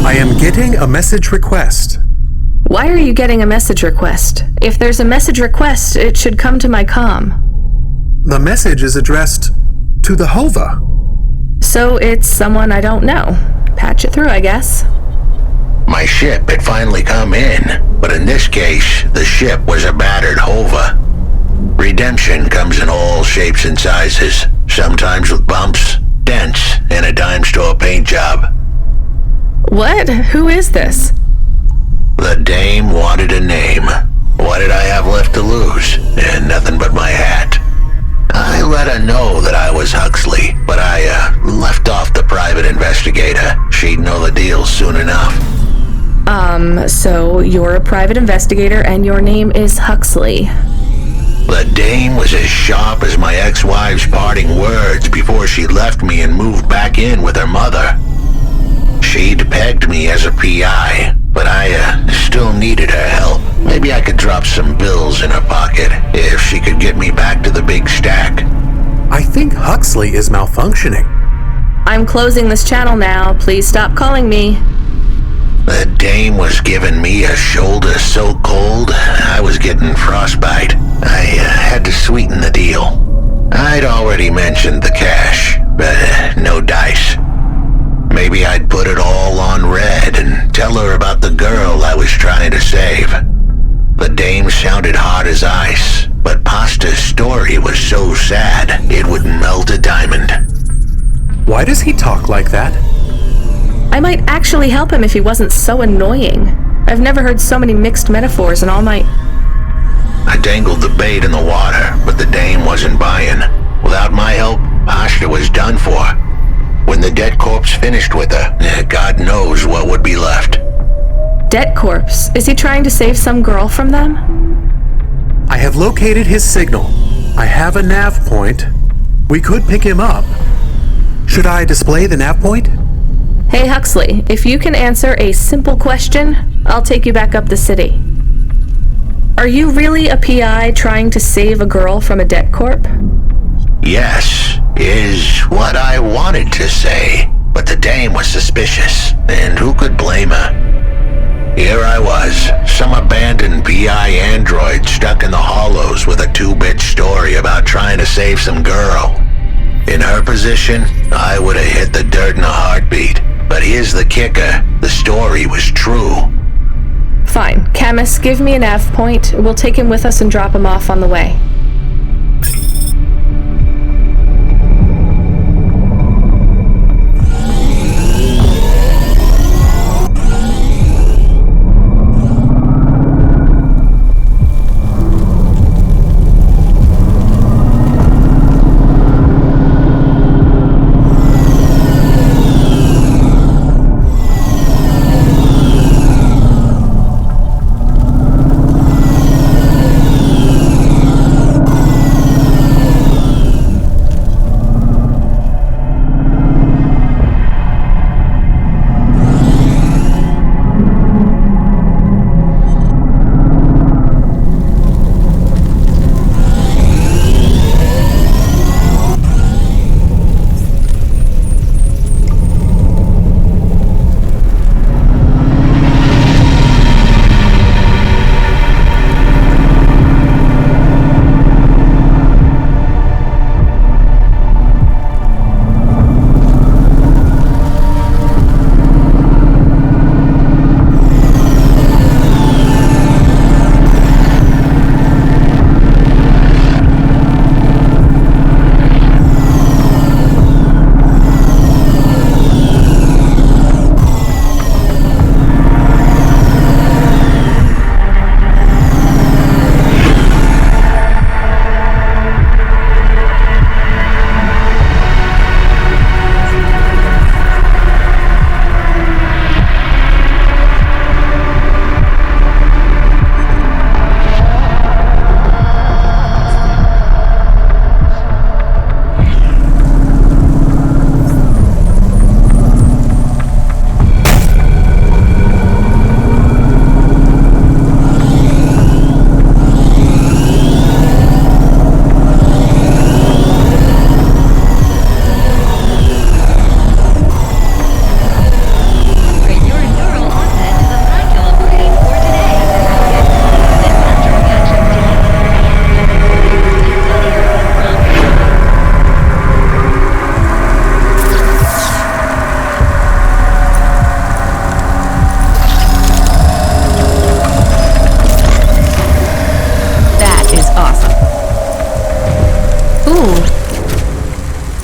I am getting a message request. Why are you getting a message request? If there's a message request, it should come to my comm. The message is addressed to the Hova. So it's someone I don't know. Patch it through, I guess. My ship had finally come in, but in this case, the ship was a battered Hova. Redemption comes in all shapes and sizes, sometimes with bumps, dents, and a dime store paint job. What? Who is this? The dame wanted a name. What did I have left to lose? And nothing but my hat. I let her know that I was Huxley, but I left off the private investigator. She'd know the deal soon enough. So you're a private investigator and your name is Huxley. The dame was as sharp as my ex-wife's parting words before she left me and moved back in with her mother. She'd pegged me as a PI, but I still needed her help. Maybe I could drop some bills in her pocket if she could get me back to the big stack. I think Huxley is malfunctioning. I'm closing this channel now. Please stop calling me. The dame was giving me a shoulder so cold, I was getting frostbite. I had to sweeten the deal. I'd already mentioned the cash, but no dice. Maybe I'd put it all on red and tell her about the girl I was trying to save. The dame sounded hard as ice, but Pasta's story was so sad it would melt a diamond. Why does he talk like that? I might actually help him if he wasn't so annoying. I've never heard so many mixed metaphors in all my... I dangled the bait in the water, but the dame wasn't buying. Without my help, Pasta was done for. When the dead corpse finished with her, God knows what would be left. Debt corpse? Is he trying to save some girl from them? I have located his signal. I have a nav point. We could pick him up. Should I display the nav point? Hey Huxley, if you can answer a simple question, I'll take you back up the city. Are you really a PI trying to save a girl from a debt corp? Yes, is what I wanted to say, but the dame was suspicious, and who could blame her? Here I was, some abandoned PI android stuck in the hollows with a 2-bit story about trying to save some girl. In her position, I would have hit the dirt in a heartbeat. But here's the kicker, the story was true. Fine. Camus, give me a nav point. We'll take him with us and drop him off on the way.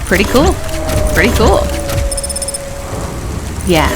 Pretty cool. Pretty cool. Yeah.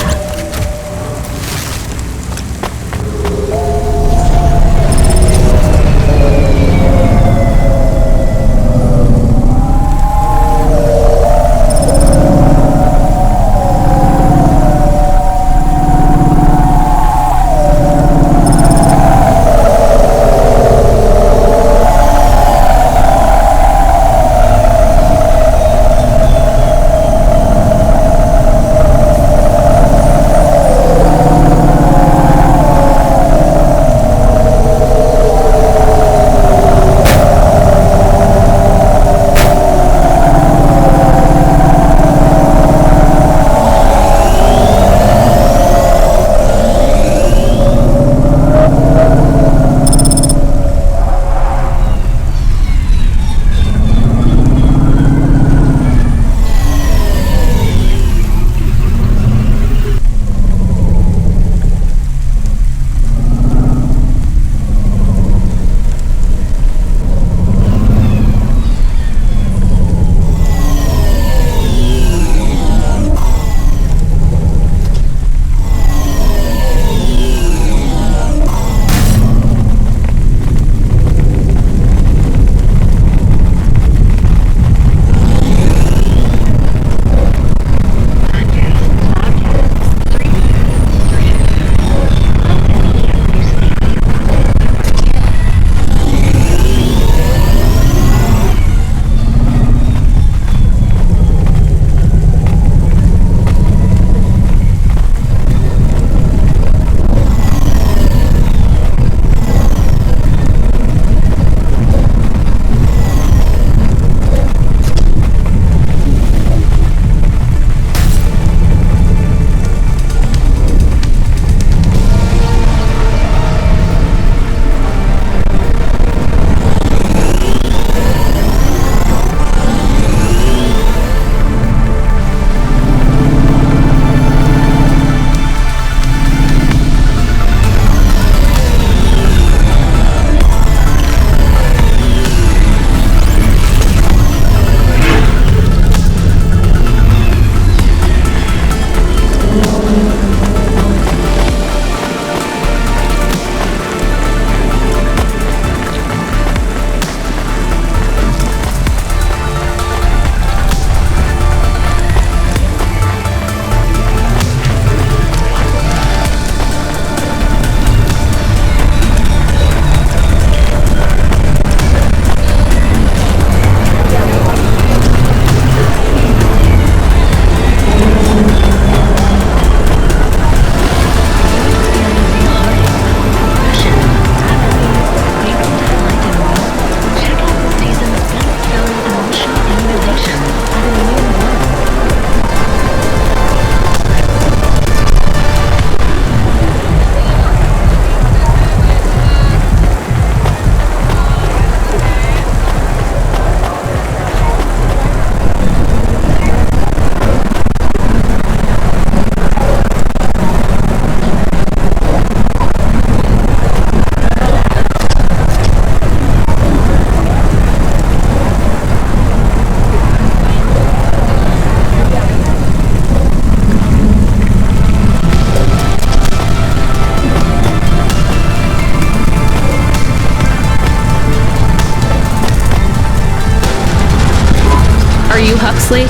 Huxley?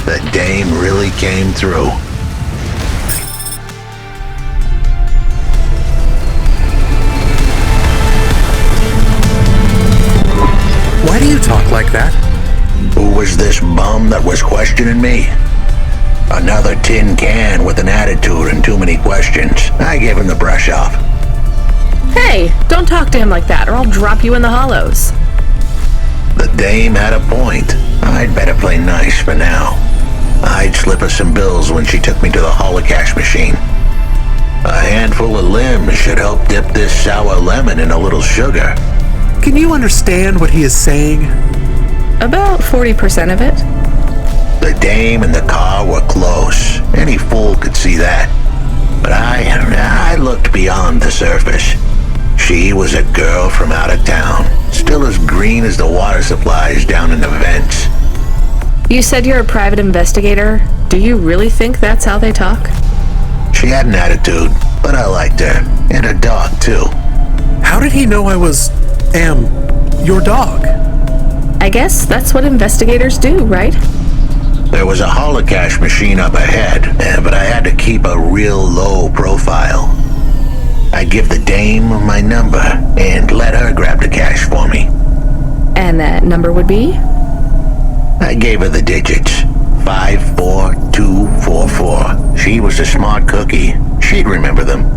The dame really came through. Why do you talk like that? Who was this bum that was questioning me? Another tin can with an attitude and too many questions. I gave him the brush off. Hey, don't talk to him like that or I'll drop you in the hollows. The dame had a point. I'd better play nice for now. I'd slip her some bills when she took me to the holocash machine. A handful of limbs should help dip this sour lemon in a little sugar. Can you understand what he is saying? About 40% of it. The dame and the car were close. Any fool could see that. But I looked beyond the surface. She was a girl from out of town, still as green as the water supplies down in the vents. You said you're a private investigator. Do you really think that's how they talk? She had an attitude, but I liked her. And her dog, too. How did he know I was, your dog? I guess that's what investigators do, right? There was a holocash machine up ahead, but I had to keep a real low profile. I give the dame my number and let her grab the cash for me. And that number would be? I gave her the digits. 54244. She was a smart cookie. She'd remember them.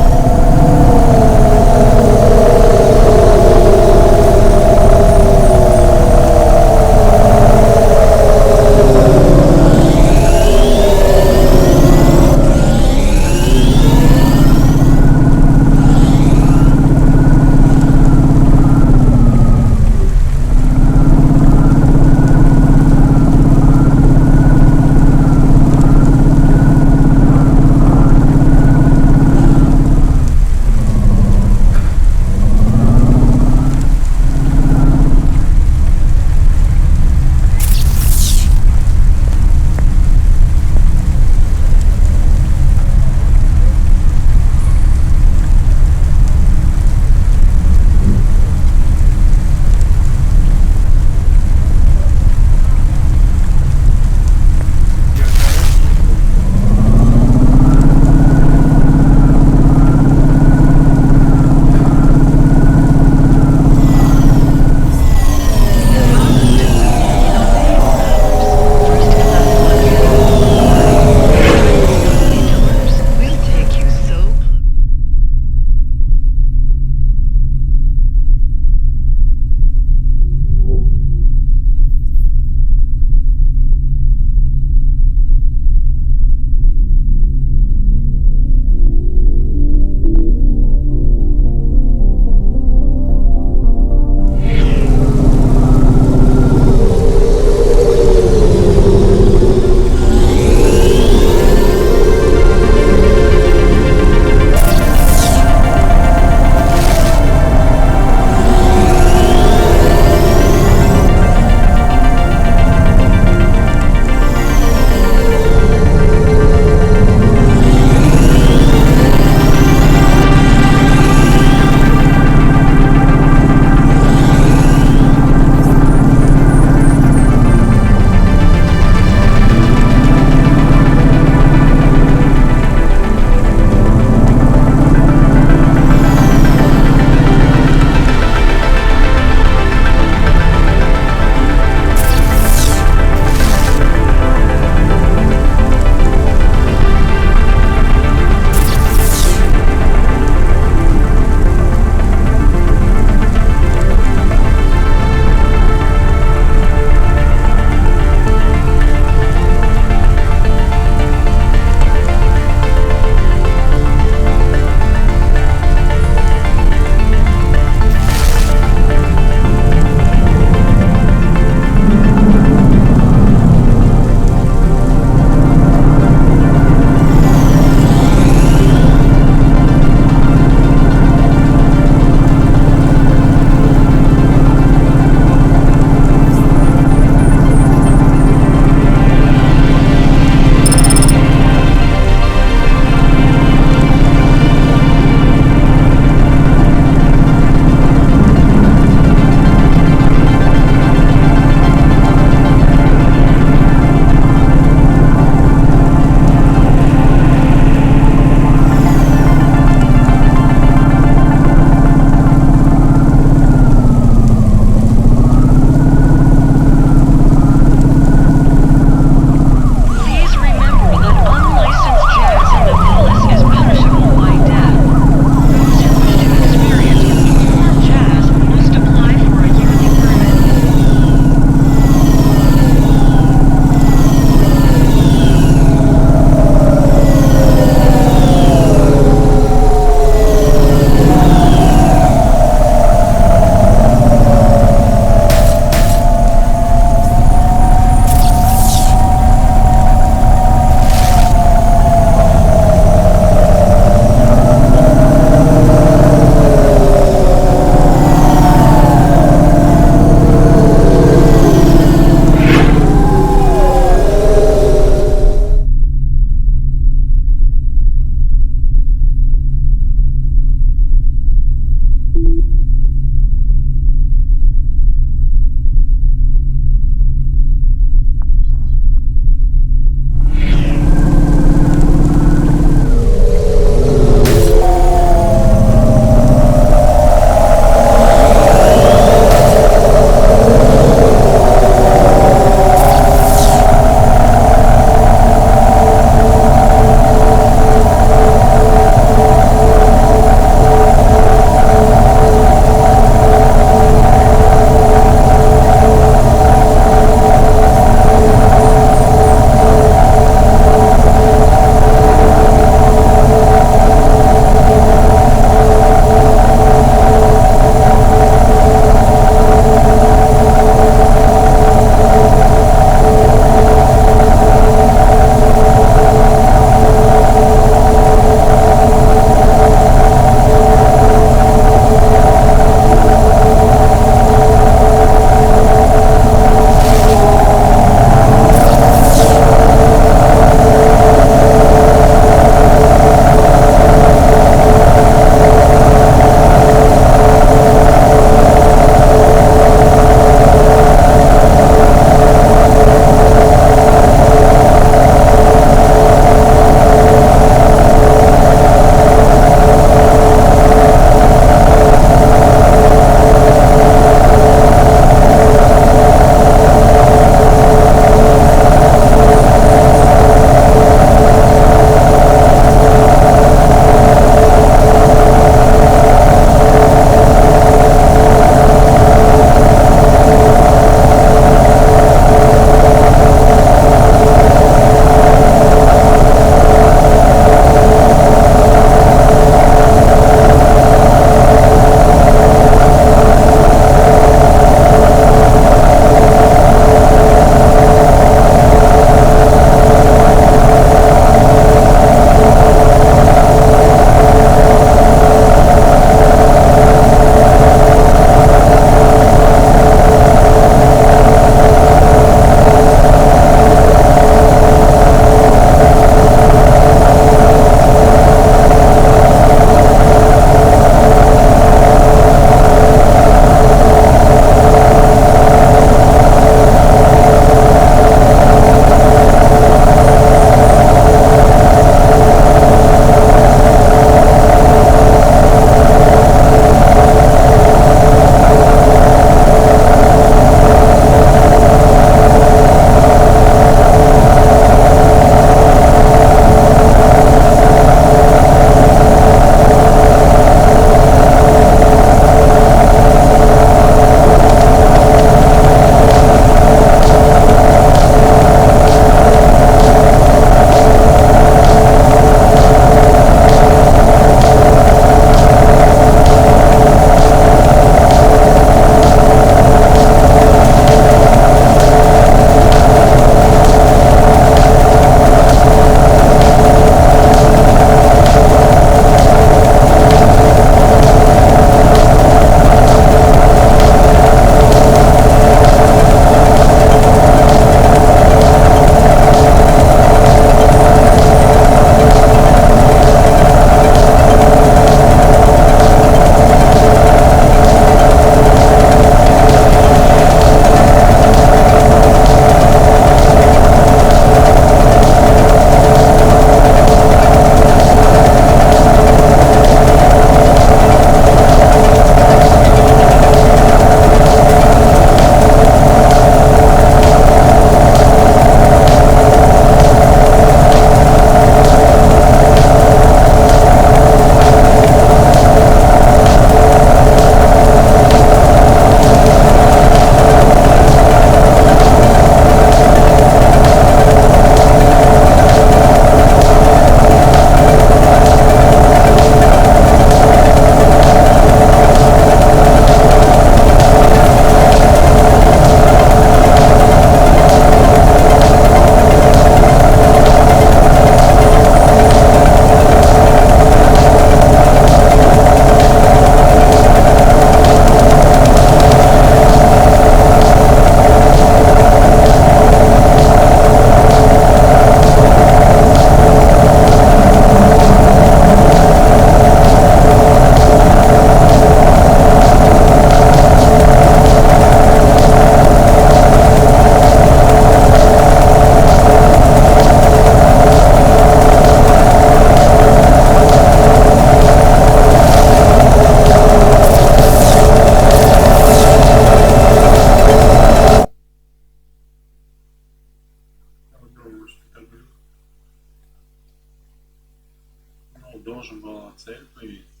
Тут должен была цель появиться.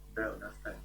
Куда его доставить?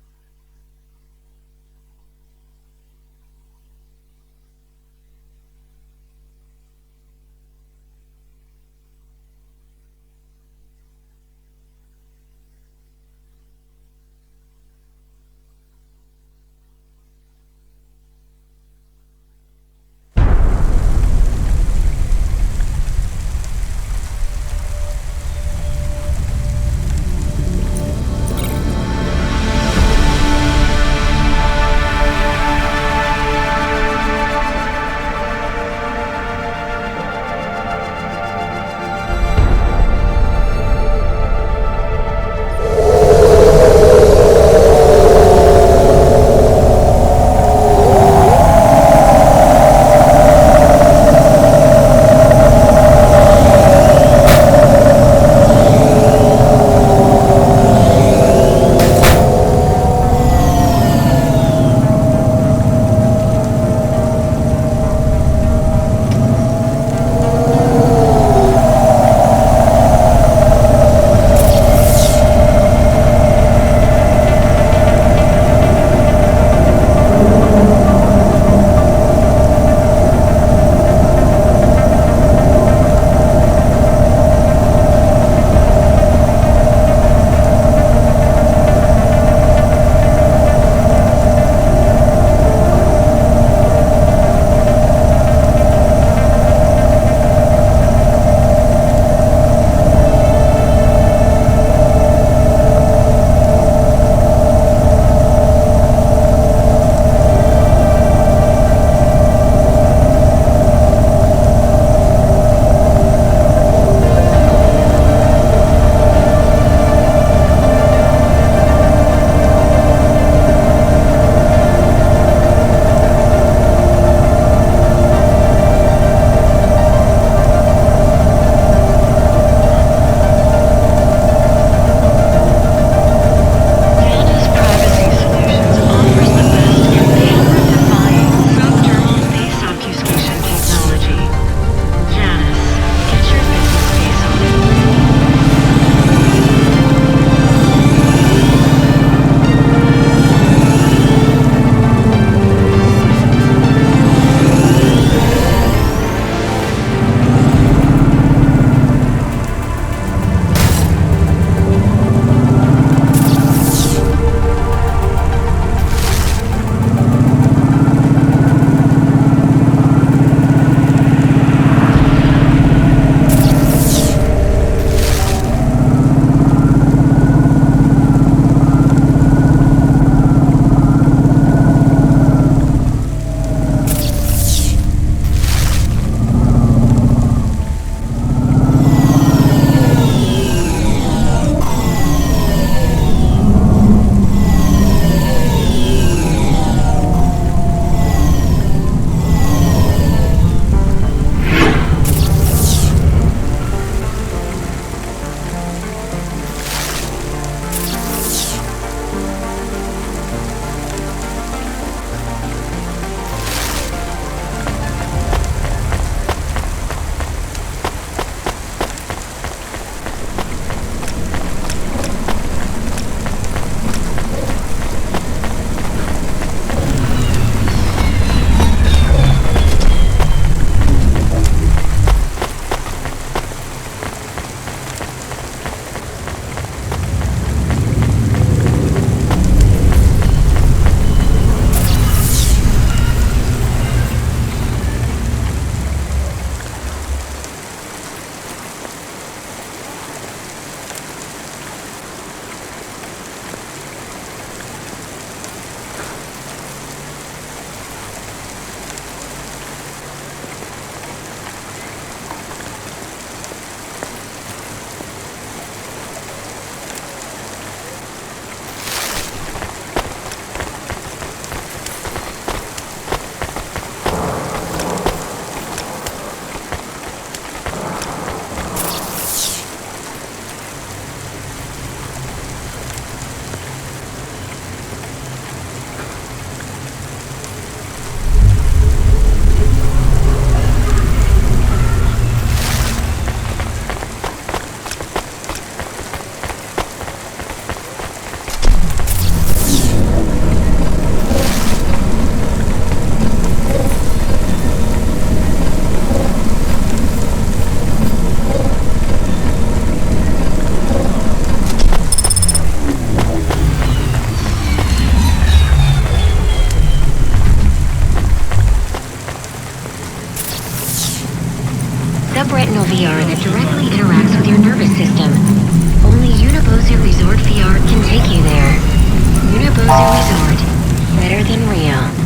subretinal VR that directly interacts with your nervous system. Only Unibozu Resort VR can take you there. Unibozu Resort. Better than real.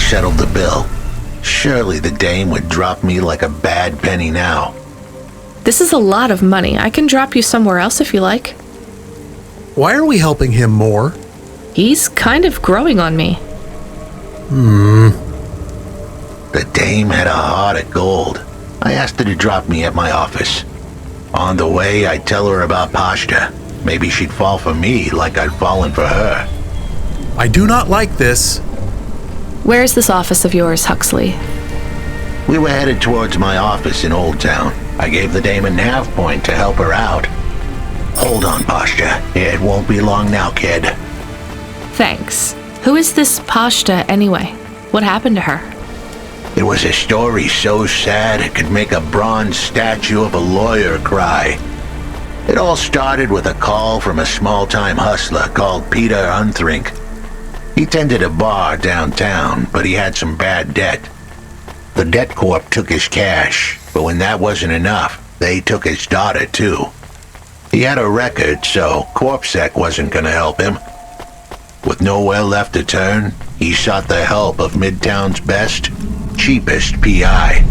Settled the bill. Surely the dame would drop me like a bad penny now. This is a lot of money. I can drop you somewhere else if you like. Why are we helping him more? He's kind of growing on me. The dame had a heart of gold. I asked her to drop me at my office. On the way, I'd tell her about Pashta. Maybe she'd fall for me like I'd fallen for her. I do not like this. Where is this office of yours, Huxley? We were headed towards my office in Old Town. I gave the dame a nav point to help her out. Hold on, Pashta. It won't be long now, kid. Thanks. Who is this Pashta anyway? What happened to her? It was a story so sad it could make a bronze statue of a lawyer cry. It all started with a call from a small-time hustler called Peter Unthrink. He tended a bar downtown, but he had some bad debt. The debt corp took his cash, but when that wasn't enough, they took his daughter too. He had a record, so CorpSec wasn't gonna help him. With nowhere left to turn, he sought the help of Midtown's best, cheapest PI.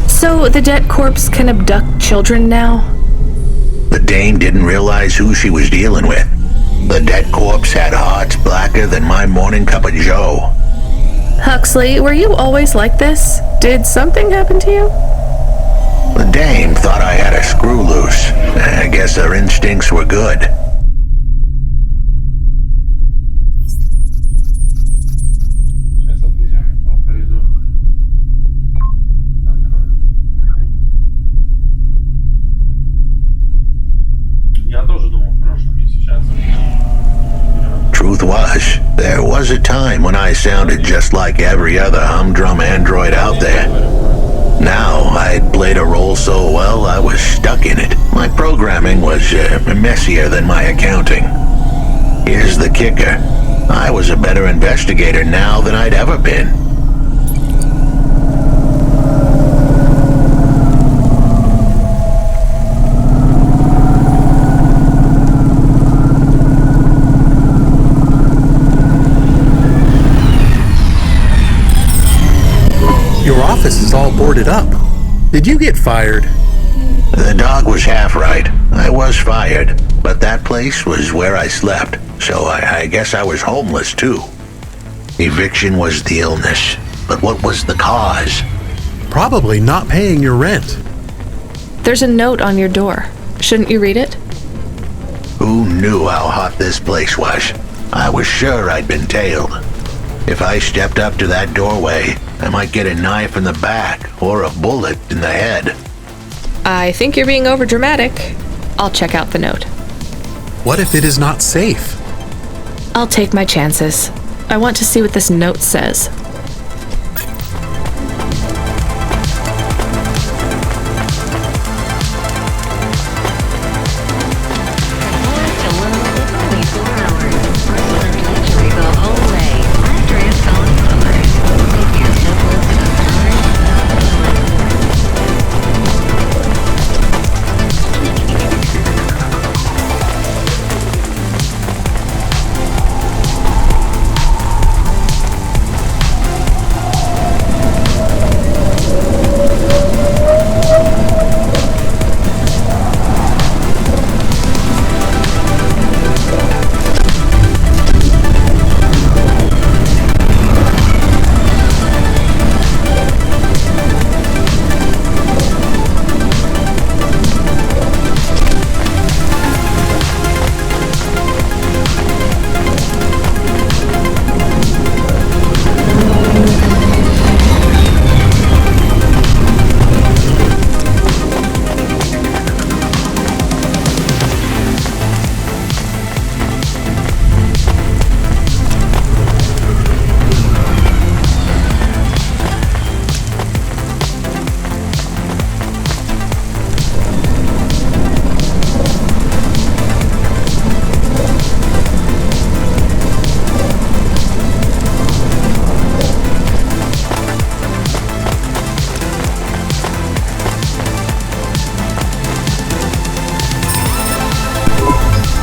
So the debt corpse can abduct children now? The dame didn't realize who she was dealing with. The dead corpse had hearts blacker than my morning cup of joe. Huxley, were you always like this? Did something happen to you? The dame thought I had a screw loose. I guess her instincts were good. Truth was, there was a time when I sounded just like every other humdrum android out there. Now, I'd played a role so well I was stuck in it. My programming was messier than my accounting. Here's the kicker. I was a better investigator now than I'd ever been. Your office is all boarded up. Did you get fired? The dog was half right. I was fired, but that place was where I slept, so I guess I was homeless too. Eviction was the illness, but what was the cause? Probably not paying your rent. There's a note on your door. Shouldn't you read it? Who knew how hot this place was? I was sure I'd been tailed. If I stepped up to that doorway, I might get a knife in the back or a bullet in the head. I think you're being overdramatic. I'll check out the note. What if it is not safe? I'll take my chances. I want to see what this note says.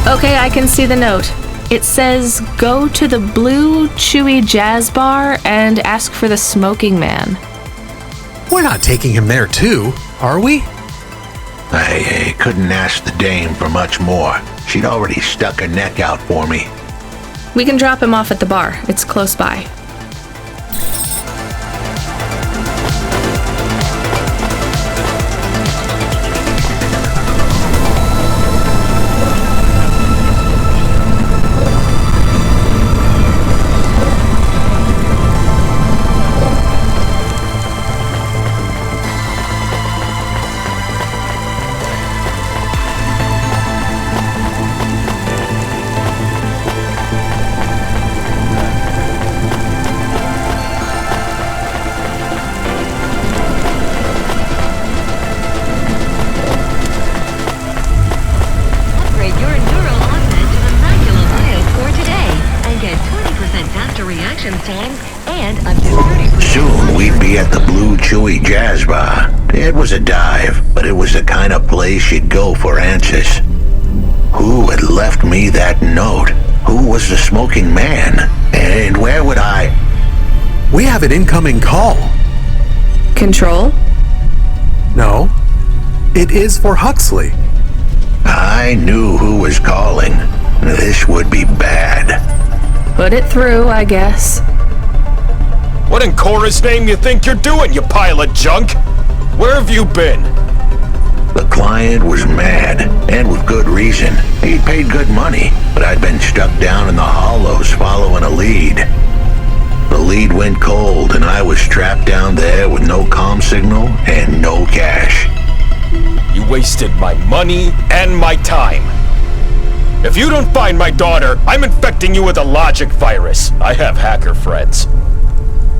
Okay, I can see the note. It says, go to the Blue Chewy Jazz Bar and ask for the smoking man. We're not taking him there too, are we? I couldn't ask the dame for much more. She'd already stuck her neck out for me. We can drop him off at the bar. It's close by. Soon we'd be at the Blue Chewy Jazz Bar. It was a dive, but it was the kind of place you'd go for answers. Who had left me that note? Who was the smoking man? And where would I... We have an incoming call. Control? No. It is for Huxley. I knew who was calling. This would be bad. Put it through, I guess. What in Cora's name you think you're doing, you pile of junk? Where have you been? The client was mad, and with good reason. He'd paid good money, but I'd been stuck down in the hollows following a lead. The lead went cold, and I was trapped down there with no comm signal and no cash. You wasted my money and my time. If you don't find my daughter, I'm infecting you with a logic virus. I have hacker friends.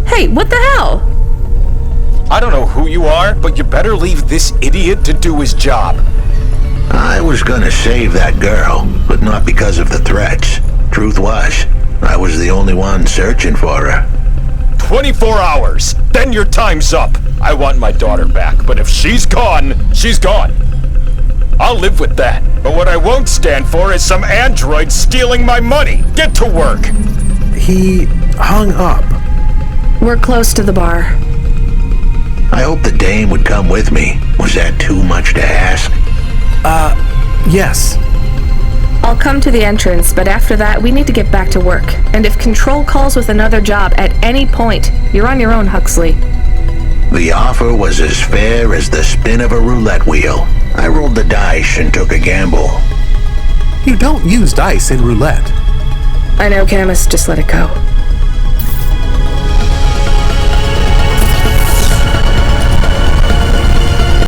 Hey, what the hell? I don't know who you are, but you better leave this idiot to do his job. I was gonna save that girl, but not because of the threats. Truth was, I was the only one searching for her. 24 hours, then your time's up. I want my daughter back, but if she's gone, she's gone. I'll live with that, but what I won't stand for is some android stealing my money. Get to work. He hung up. We're close to the bar. I hope the dame would come with me. Was that too much to ask? Yes. I'll come to the entrance, but after that, we need to get back to work. And if Control calls with another job at any point, you're on your own, Huxley. The offer was as fair as the spin of a roulette wheel. I rolled the dice and took a gamble. You don't use dice in roulette. I know, Camus, just let it go.